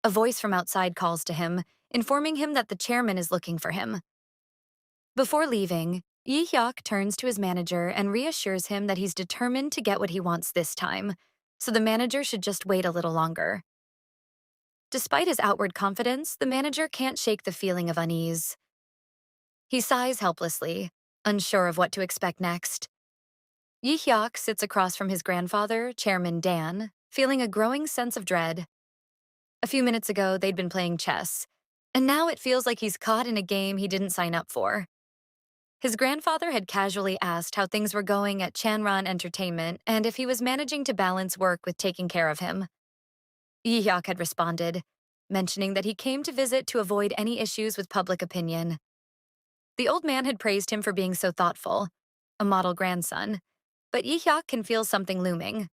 A voice from outside calls to him, informing him that the chairman is looking for him. Before leaving, Yi-Hyeok turns to his manager and reassures him that he's determined to get what he wants this time, so the manager should just wait a little longer. Despite his outward confidence, the manager can't shake the feeling of unease. He sighs helplessly, unsure of what to expect next. Yi-Hyeok sits across from his grandfather, Chairman Dan, feeling a growing sense of dread. A few minutes ago, they'd been playing chess, and now it feels like he's caught in a game he didn't sign up for. His grandfather had casually asked how things were going at Chanran Entertainment and if he was managing to balance work with taking care of him. Yi-Hyeok had responded, mentioning that he came to visit to avoid any issues with public opinion. The old man had praised him for being so thoughtful, a model grandson, but Yi-Hyeok can feel something looming.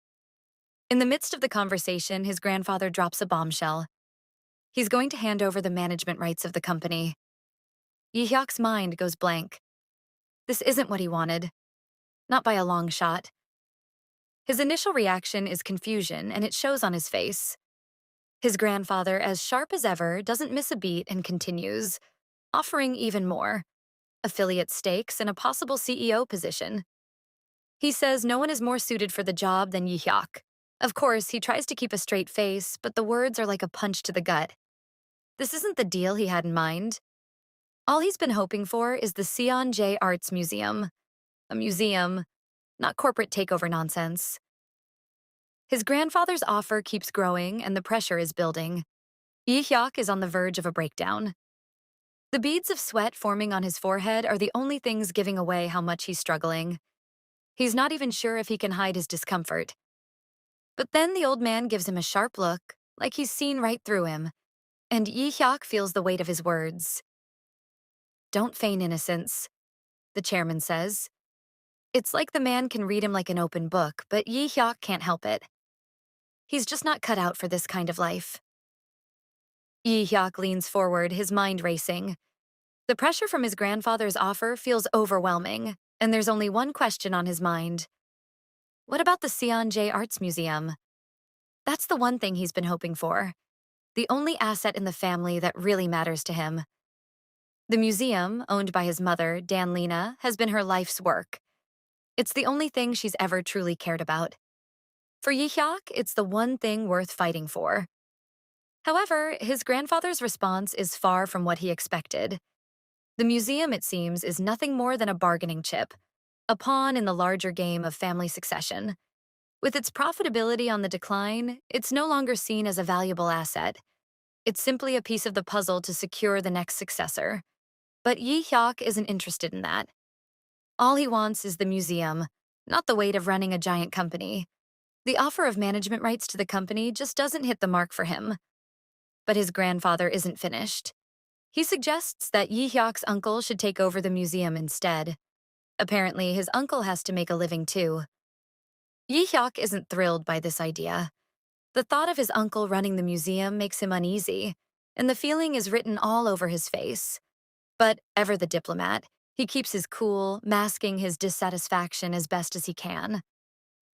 In the midst of the conversation, his grandfather drops a bombshell. He's going to hand over the management rights of the company. Yi-Hyeok's mind goes blank. This isn't what he wanted. Not by a long shot. His initial reaction is confusion, and it shows on his face. His grandfather, as sharp as ever, doesn't miss a beat and continues, offering even more: affiliate stakes and a possible CEO position. He says no one is more suited for the job than Yi-Hyeok. Of course, he tries to keep a straight face, but the words are like a punch to the gut. This isn't the deal he had in mind. All he's been hoping for is the Seon Arts Museum. A museum, not corporate takeover nonsense. His grandfather's offer keeps growing and the pressure is building. Yi-Hyeok is on the verge of a breakdown. The beads of sweat forming on his forehead are the only things giving away how much he's struggling. He's not even sure if he can hide his discomfort. But then the old man gives him a sharp look, like he's seen right through him, and Yi-Hyeok feels the weight of his words. "Don't feign innocence," the chairman says. It's like the man can read him like an open book, but Yi-Hyeok can't help it. He's just not cut out for this kind of life. Yi-Hyeok leans forward, his mind racing. The pressure from his grandfather's offer feels overwhelming, and there's only one question on his mind. What about the Seon Arts Museum? That's the one thing he's been hoping for. The only asset in the family that really matters to him. The museum, owned by his mother, Dan Lena, has been her life's work. It's the only thing she's ever truly cared about. For Yi-Hyeok, it's the one thing worth fighting for. However, his grandfather's response is far from what he expected. The museum, it seems, is nothing more than a bargaining chip, a pawn in the larger game of family succession. With its profitability on the decline, it's no longer seen as a valuable asset. It's simply a piece of the puzzle to secure the next successor. But Yi-Hyeok isn't interested in that. All he wants is the museum, not the weight of running a giant company. The offer of management rights to the company just doesn't hit the mark for him. But his grandfather isn't finished. He suggests that Yi-Hyeok's uncle should take over the museum instead. Apparently, his uncle has to make a living too. Yi-Hyeok isn't thrilled by this idea. The thought of his uncle running the museum makes him uneasy, and the feeling is written all over his face. But, ever the diplomat, he keeps his cool, masking his dissatisfaction as best as he can.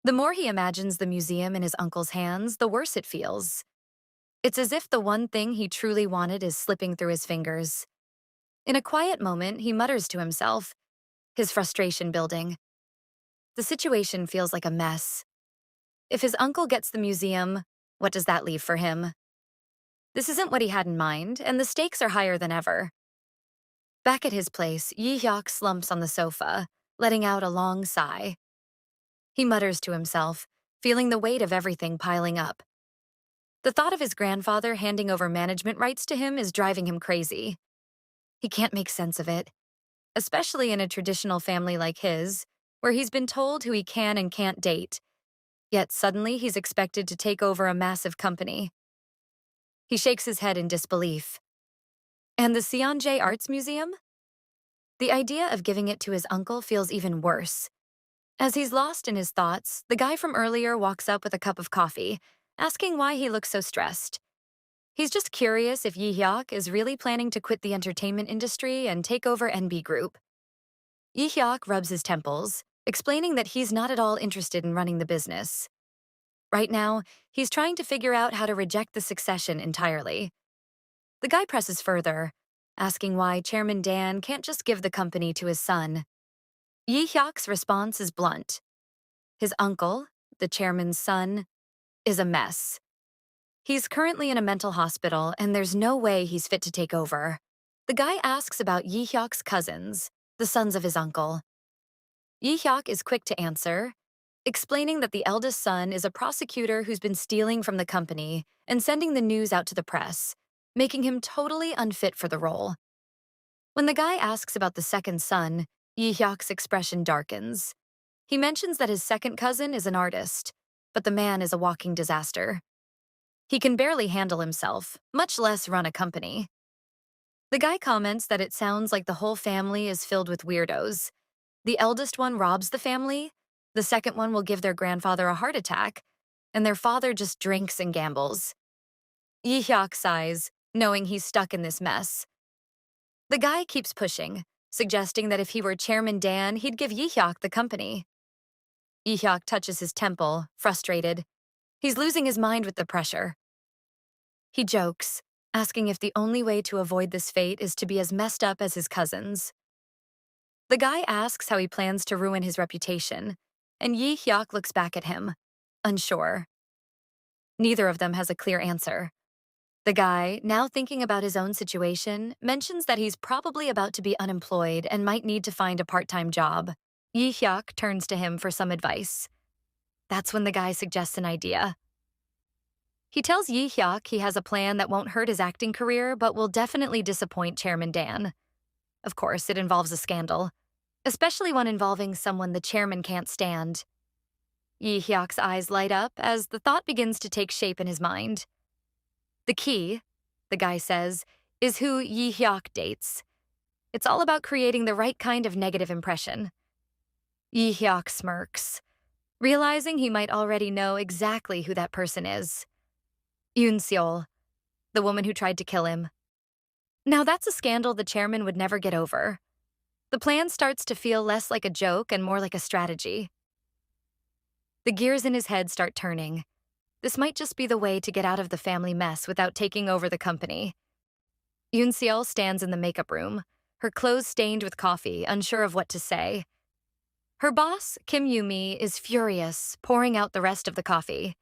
The more he imagines the museum in his uncle's hands, the worse it feels. It's as if the one thing he truly wanted is slipping through his fingers. In a quiet moment, he mutters to himself, his frustration building. The situation feels like a mess. If his uncle gets the museum, what does that leave for him? This isn't what he had in mind, and the stakes are higher than ever. Back at his place, Yi-Hyeok slumps on the sofa, letting out a long sigh. He mutters to himself, feeling the weight of everything piling up. The thought of his grandfather handing over management rights to him is driving him crazy. He can't make sense of it, especially in a traditional family like his, where he's been told who he can and can't date. Yet suddenly he's expected to take over a massive company. He shakes his head in disbelief. And the Seon Arts Museum? The idea of giving it to his uncle feels even worse. As he's lost in his thoughts, the guy from earlier walks up with a cup of coffee, asking why he looks so stressed. He's just curious if Yi-Hyeok is really planning to quit the entertainment industry and take over NB Group. Yi-Hyeok rubs his temples, explaining that he's not at all interested in running the business. Right now, he's trying to figure out how to reject the succession entirely. The guy presses further, asking why Chairman Dan can't just give the company to his son. Yi-Hyeok's response is blunt. His uncle, the chairman's son, is a mess. He's currently in a mental hospital, and there's no way he's fit to take over. The guy asks about Yi-Hyeok's cousins, the sons of his uncle. Yi-Hyeok is quick to answer, explaining that the eldest son is a prosecutor who's been stealing from the company and sending the news out to the press, making him totally unfit for the role. When the guy asks about the second son, Yi-Hyok's expression darkens. He mentions that his second cousin is an artist, but the man is a walking disaster. He can barely handle himself, much less run a company. The guy comments that it sounds like the whole family is filled with weirdos. The eldest one robs the family, the second one will give their grandfather a heart attack, and their father just drinks and gambles. Yi-Hyok sighs, knowing he's stuck in this mess. The guy keeps pushing, suggesting that if he were Chairman Dan, he'd give Yi-Hyok the company. Yi-Hyok touches his temple, frustrated. He's losing his mind with the pressure. He jokes, asking if the only way to avoid this fate is to be as messed up as his cousins. The guy asks how he plans to ruin his reputation, and Yi-Hyok looks back at him, unsure. Neither of them has a clear answer. The guy, now thinking about his own situation, mentions that he's probably about to be unemployed and might need to find a part-time job. Yi-Hyok turns to him for some advice. That's when the guy suggests an idea. He tells Yi-Hyok he has a plan that won't hurt his acting career but will definitely disappoint Chairman Dan. Of course, it involves a scandal, especially one involving someone the chairman can't stand. Yi-Hyok's eyes light up as the thought begins to take shape in his mind. The key, the guy says, is who Yi-Hyok dates. It's all about creating the right kind of negative impression. Yi-Hyok smirks, realizing he might already know exactly who that person is. Eun-Seol, the woman who tried to kill him. Now that's a scandal the chairman would never get over. The plan starts to feel less like a joke and more like a strategy. The gears in his head start turning. This might just be the way to get out of the family mess without taking over the company. Eun-Seol stands in the makeup room, her clothes stained with coffee, unsure of what to say. Her boss, Kim Yumi, is furious, pouring out the rest of the coffee.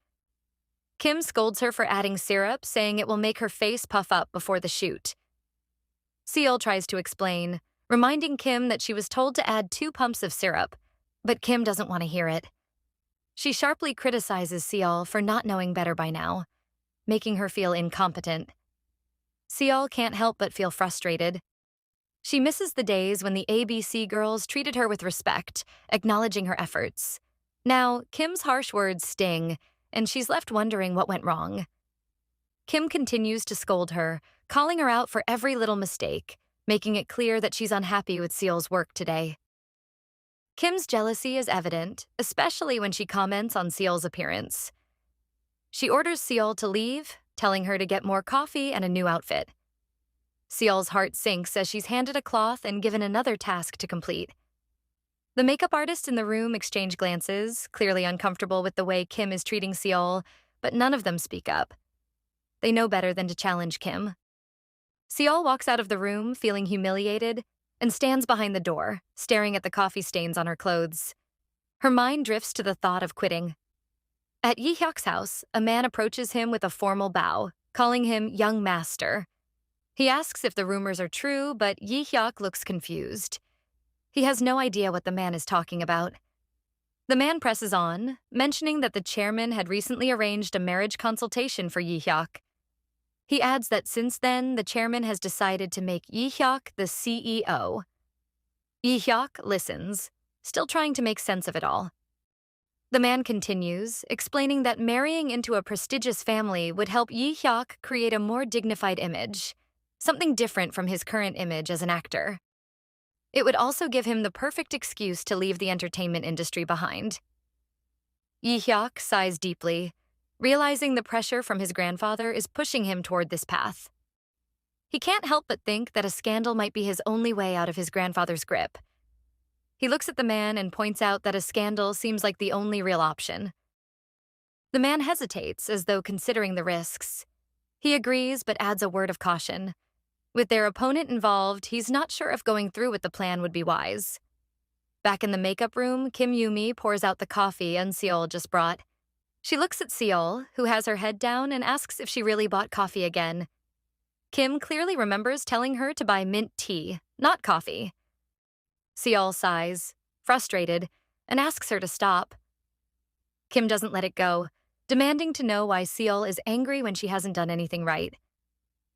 Kim scolds her for adding syrup, saying it will make her face puff up before the shoot. Seol tries to explain, reminding Kim that she was told to add 2 pumps of syrup, but Kim doesn't want to hear it. She sharply criticizes Seol for not knowing better by now, making her feel incompetent. Seol can't help but feel frustrated. She misses the days when the ABC girls treated her with respect, acknowledging her efforts. Now, Kim's harsh words sting, and she's left wondering what went wrong. Kim continues to scold her, calling her out for every little mistake, making it clear that she's unhappy with Seol's work today. Kim's jealousy is evident, especially when she comments on Seol's appearance. She orders Seol to leave, telling her to get more coffee and a new outfit. Seol's heart sinks as she's handed a cloth and given another task to complete. The makeup artists in the room exchange glances, clearly uncomfortable with the way Kim is treating Seol, but none of them speak up. They know better than to challenge Kim. Seol walks out of the room, feeling humiliated, and stands behind the door, staring at the coffee stains on her clothes. Her mind drifts to the thought of quitting. At Yi-Hyok's house, a man approaches him with a formal bow, calling him young master. He asks if the rumors are true, but Yi-Hyok looks confused. He has no idea what the man is talking about. The man presses on, mentioning that the chairman had recently arranged a marriage consultation for Yi-Hyok. He adds that since then, the chairman has decided to make Yi-Hyok the CEO. Yi-Hyok listens, still trying to make sense of it all. The man continues, explaining that marrying into a prestigious family would help Yi-Hyok create a more dignified image, something different from his current image as an actor. It would also give him the perfect excuse to leave the entertainment industry behind. Yi-Hyok sighs deeply, realizing the pressure from his grandfather is pushing him toward this path. He can't help but think that a scandal might be his only way out of his grandfather's grip. He looks at the man and points out that a scandal seems like the only real option. The man hesitates, as though considering the risks. He agrees, but adds a word of caution. With their opponent involved, he's not sure if going through with the plan would be wise. Back in the makeup room, Kim Yumi pours out the coffee Eun-Seol just brought. She looks at Seol, who has her head down, and asks if she really bought coffee again. Kim clearly remembers telling her to buy mint tea, not coffee. Seol sighs, frustrated, and asks her to stop. Kim doesn't let it go, demanding to know why Seol is angry when she hasn't done anything right.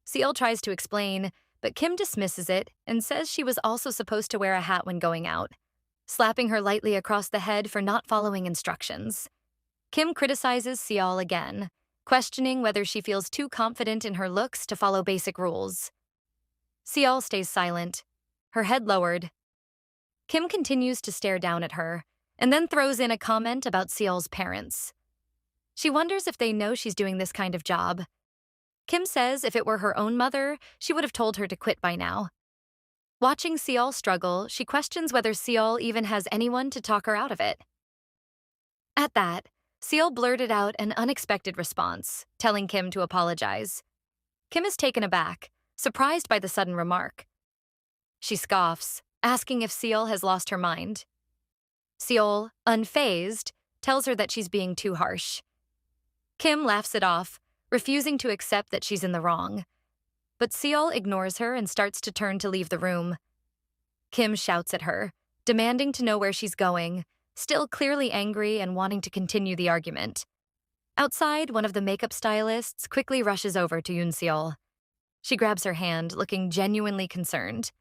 Seol tries to explain, but Kim dismisses it and says she was also supposed to wear a hat when going out, slapping her lightly across the head for not following instructions. Kim criticizes Seol again, questioning whether she feels too confident in her looks to follow basic rules. Seol stays silent, her head lowered. Kim continues to stare down at her, and then throws in a comment about Seol's parents. She wonders if they know she's doing this kind of job. Kim says if it were her own mother, she would have told her to quit by now. Watching Seol struggle, she questions whether Seol even has anyone to talk her out of it. At that, Seol blurted out an unexpected response, telling Kim to apologize. Kim is taken aback, surprised by the sudden remark. She scoffs, asking if Seol has lost her mind. Seol, unfazed, tells her that she's being too harsh. Kim laughs it off, refusing to accept that she's in the wrong. But Seol ignores her and starts to turn to leave the room. Kim shouts at her, demanding to know where she's going, still clearly angry and wanting to continue the argument. Outside, one of the makeup stylists quickly rushes over to Eun-Seol. She grabs her hand, looking genuinely concerned.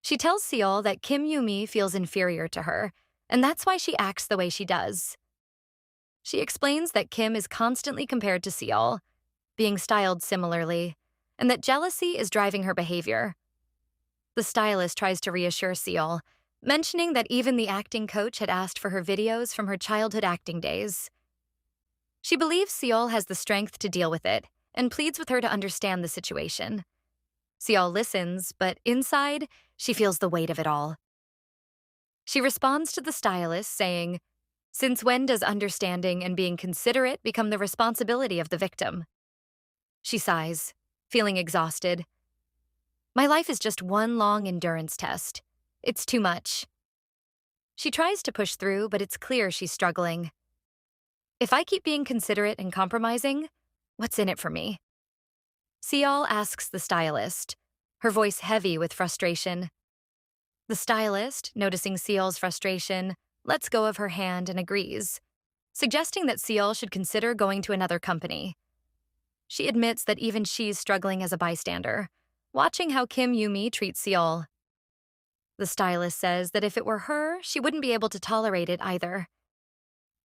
She tells Seol that Kim Yumi feels inferior to her, and that's why she acts the way she does. She explains that Kim is constantly compared to Seol, being styled similarly, and that jealousy is driving her behavior. The stylist tries to reassure Seol, mentioning that even the acting coach had asked for her videos from her childhood acting days. She believes Seol has the strength to deal with it and pleads with her to understand the situation. Seol listens, but inside, she feels the weight of it all. She responds to the stylist, saying, "Since when does understanding and being considerate become the responsibility of the victim?" She sighs, feeling exhausted. "My life is just one long endurance test. It's too much." She tries to push through, but it's clear she's struggling. "If I keep being considerate and compromising, what's in it for me?" Seol asks the stylist, her voice heavy with frustration. The stylist, noticing Seol's frustration, lets go of her hand and agrees, suggesting that Seol should consider going to another company. She admits that even she's struggling as a bystander, watching how Kim Yumi treats Seol. The stylist says that if it were her, she wouldn't be able to tolerate it either.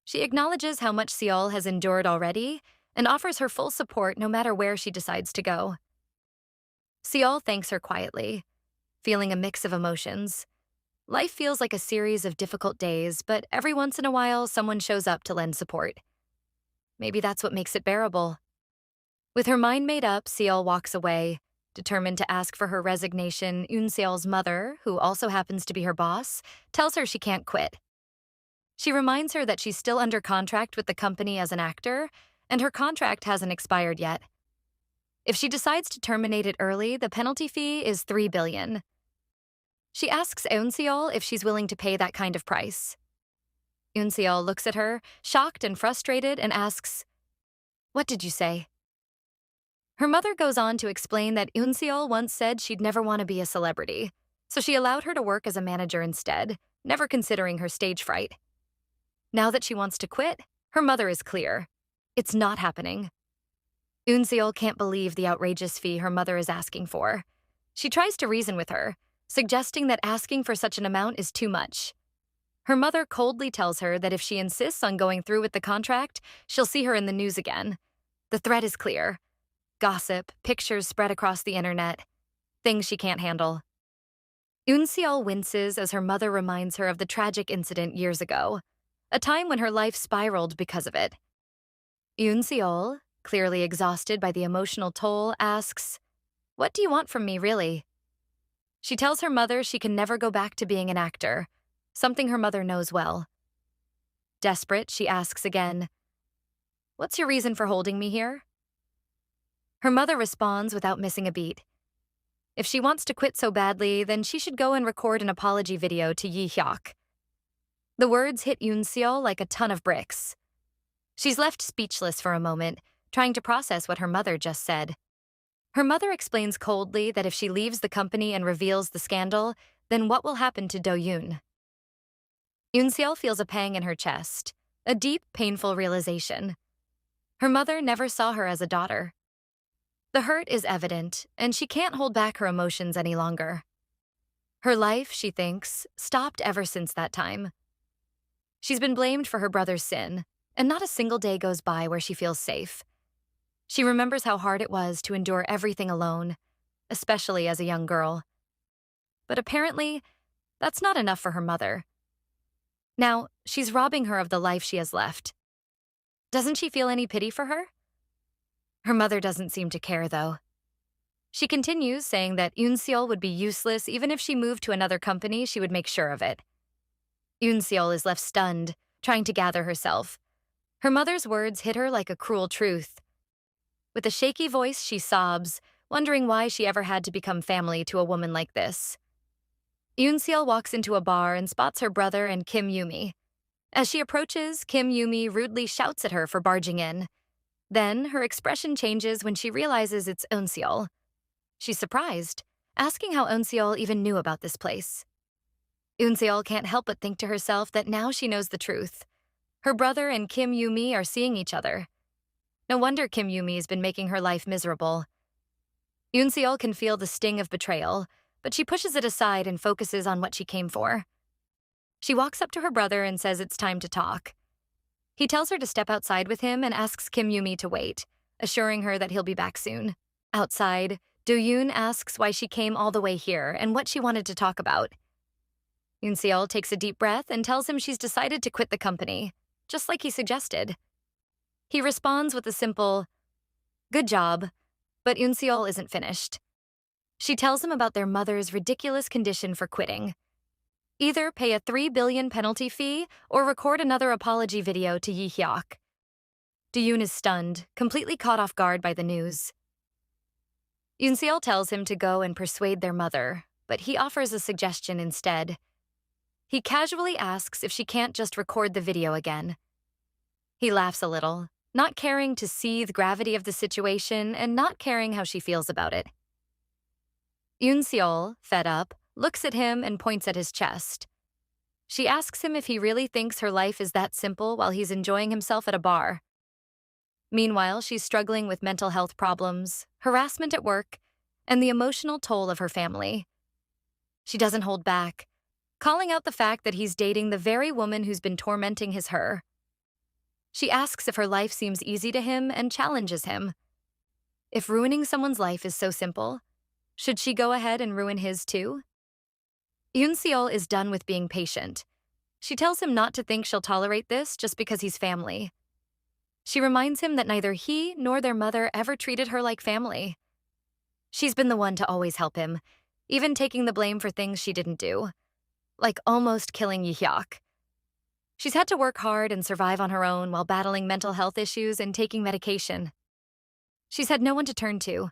She acknowledges how much Seol has endured already and offers her full support no matter where she decides to go. Seol thanks her quietly, feeling a mix of emotions. Life feels like a series of difficult days, but every once in a while someone shows up to lend support. Maybe that's what makes it bearable. With her mind made up, Seol walks away, determined to ask for her resignation. Eun-Seol's mother, who also happens to be her boss, tells her she can't quit. She reminds her that she's still under contract with the company as an actor, and her contract hasn't expired yet. If she decides to terminate it early, the penalty fee is $3 billion. She asks Eun-Seol if she's willing to pay that kind of price. Eun-Seol looks at her, shocked and frustrated, and asks, "What did you say?" Her mother goes on to explain that Eun-Seol once said she'd never want to be a celebrity, so she allowed her to work as a manager instead, never considering her stage fright. Now that she wants to quit, her mother is clear. It's not happening. Eun-Seol can't believe the outrageous fee her mother is asking for. She tries to reason with her, suggesting that asking for such an amount is too much. Her mother coldly tells her that if she insists on going through with the contract, she'll see her in the news again. The threat is clear. Gossip, pictures spread across the internet, things she can't handle. Eun-Seol winces as her mother reminds her of the tragic incident years ago, a time when her life spiraled because of it. Eun-Seol, clearly exhausted by the emotional toll, asks, "What do you want from me, really?" She tells her mother she can never go back to being an actor, something her mother knows well. Desperate, she asks again, "What's your reason for holding me here?" Her mother responds without missing a beat. If she wants to quit so badly, then she should go and record an apology video to Yi-Hyeok. The words hit Eun-Seol like a ton of bricks. She's left speechless for a moment, trying to process what her mother just said. Her mother explains coldly that if she leaves the company and reveals the scandal, then what will happen to Do-yoon? Eun-Seol feels a pang in her chest, a deep, painful realization. Her mother never saw her as a daughter. The hurt is evident, and she can't hold back her emotions any longer. Her life, she thinks, stopped ever since that time. She's been blamed for her brother's sin, and not a single day goes by where she feels safe. She remembers how hard it was to endure everything alone, especially as a young girl. But apparently, that's not enough for her mother. Now, she's robbing her of the life she has left. Doesn't she feel any pity for her? Her mother doesn't seem to care, though. She continues, saying that Eun-Seol would be useless even if she moved to another company. She would make sure of it. Eun-Seol is left stunned, trying to gather herself. Her mother's words hit her like a cruel truth. With a shaky voice, she sobs, wondering why she ever had to become family to a woman like this. Eun-Seol walks into a bar and spots her brother and Kim Yumi. As she approaches, Kim Yumi rudely shouts at her for barging in. Then, her expression changes when she realizes it's Eun-Seol. She's surprised, asking how Eun-Seol even knew about this place. Eun-Seol can't help but think to herself that now she knows the truth. Her brother and Kim Yumi are seeing each other. No wonder Kim Yumi's been making her life miserable. Eun-Seol can feel the sting of betrayal, but she pushes it aside and focuses on what she came for. She walks up to her brother and says it's time to talk. He tells her to step outside with him and asks Kim Yumi to wait, assuring her that he'll be back soon. Outside, Do-yoon asks why she came all the way here and what she wanted to talk about. Eun-Seol takes a deep breath and tells him she's decided to quit the company, just like he suggested. He responds with a simple, "Good job," but Eun-Seol isn't finished. She tells him about their mother's ridiculous condition for quitting. Either pay a 3 billion penalty fee or record another apology video to Yi-Hyeok. Do-yoon is stunned, completely caught off guard by the news. Eun-Seol tells him to go and persuade their mother, but he offers a suggestion instead. He casually asks if she can't just record the video again. He laughs a little, not caring to see the gravity of the situation and not caring how she feels about it. Eun-Seol, fed up, looks at him and points at his chest. She asks him if he really thinks her life is that simple while he's enjoying himself at a bar. Meanwhile, she's struggling with mental health problems, harassment at work, and the emotional toll of her family. She doesn't hold back, calling out the fact that he's dating the very woman who's been tormenting her. She asks if her life seems easy to him and challenges him. If ruining someone's life is so simple, should she go ahead and ruin his too? Eun-Seol is done with being patient. She tells him not to think she'll tolerate this just because he's family. She reminds him that neither he nor their mother ever treated her like family. She's been the one to always help him, even taking the blame for things she didn't do, like almost killing Yi-Hyeok. She's had to work hard and survive on her own while battling mental health issues and taking medication. She's had no one to turn to.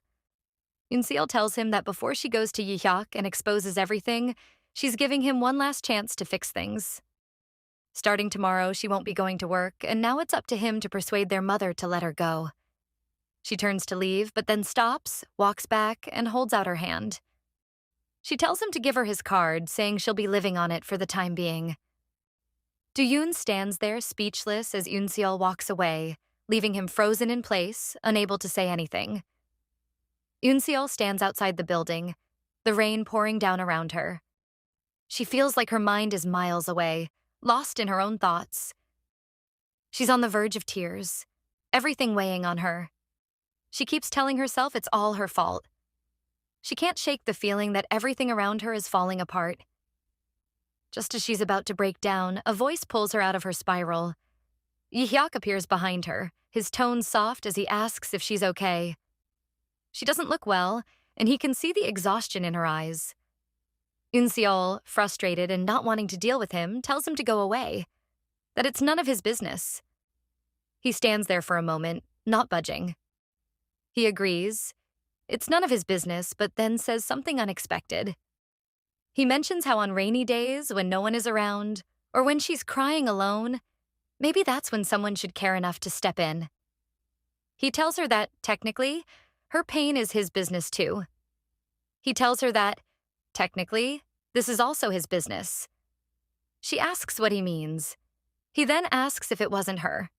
Eun-Seol tells him that before she goes to Yi-Hyeok and exposes everything, she's giving him one last chance to fix things. Starting tomorrow, she won't be going to work, and now it's up to him to persuade their mother to let her go. She turns to leave, but then stops, walks back, and holds out her hand. She tells him to give her his card, saying she'll be living on it for the time being. Do-yoon stands there speechless as Eun-Seol walks away, leaving him frozen in place, unable to say anything. Eun-Seol stands outside the building, the rain pouring down around her. She feels like her mind is miles away, lost in her own thoughts. She's on the verge of tears, everything weighing on her. She keeps telling herself it's all her fault. She can't shake the feeling that everything around her is falling apart. Just as she's about to break down, a voice pulls her out of her spiral. Yi-Hyeok appears behind her, his tone soft as he asks if she's okay. She doesn't look well, and he can see the exhaustion in her eyes. Eun-Seol, frustrated and not wanting to deal with him, tells him to go away, that it's none of his business. He stands there for a moment, not budging. He agrees. It's none of his business, but then says something unexpected. He mentions how on rainy days, when no one is around, or when she's crying alone, maybe that's when someone should care enough to step in. He tells her that, technically, her pain is his business too. He tells her that, technically, this is also his business. She asks what he means. He then asks if it wasn't her,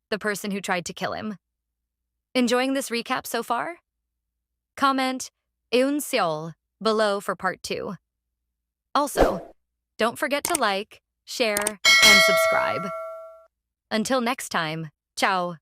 the person who tried to kill him. Enjoying this recap so far? Comment Eun-Seol below for part 2. Also, don't forget to like, share, and subscribe. Until next time, ciao.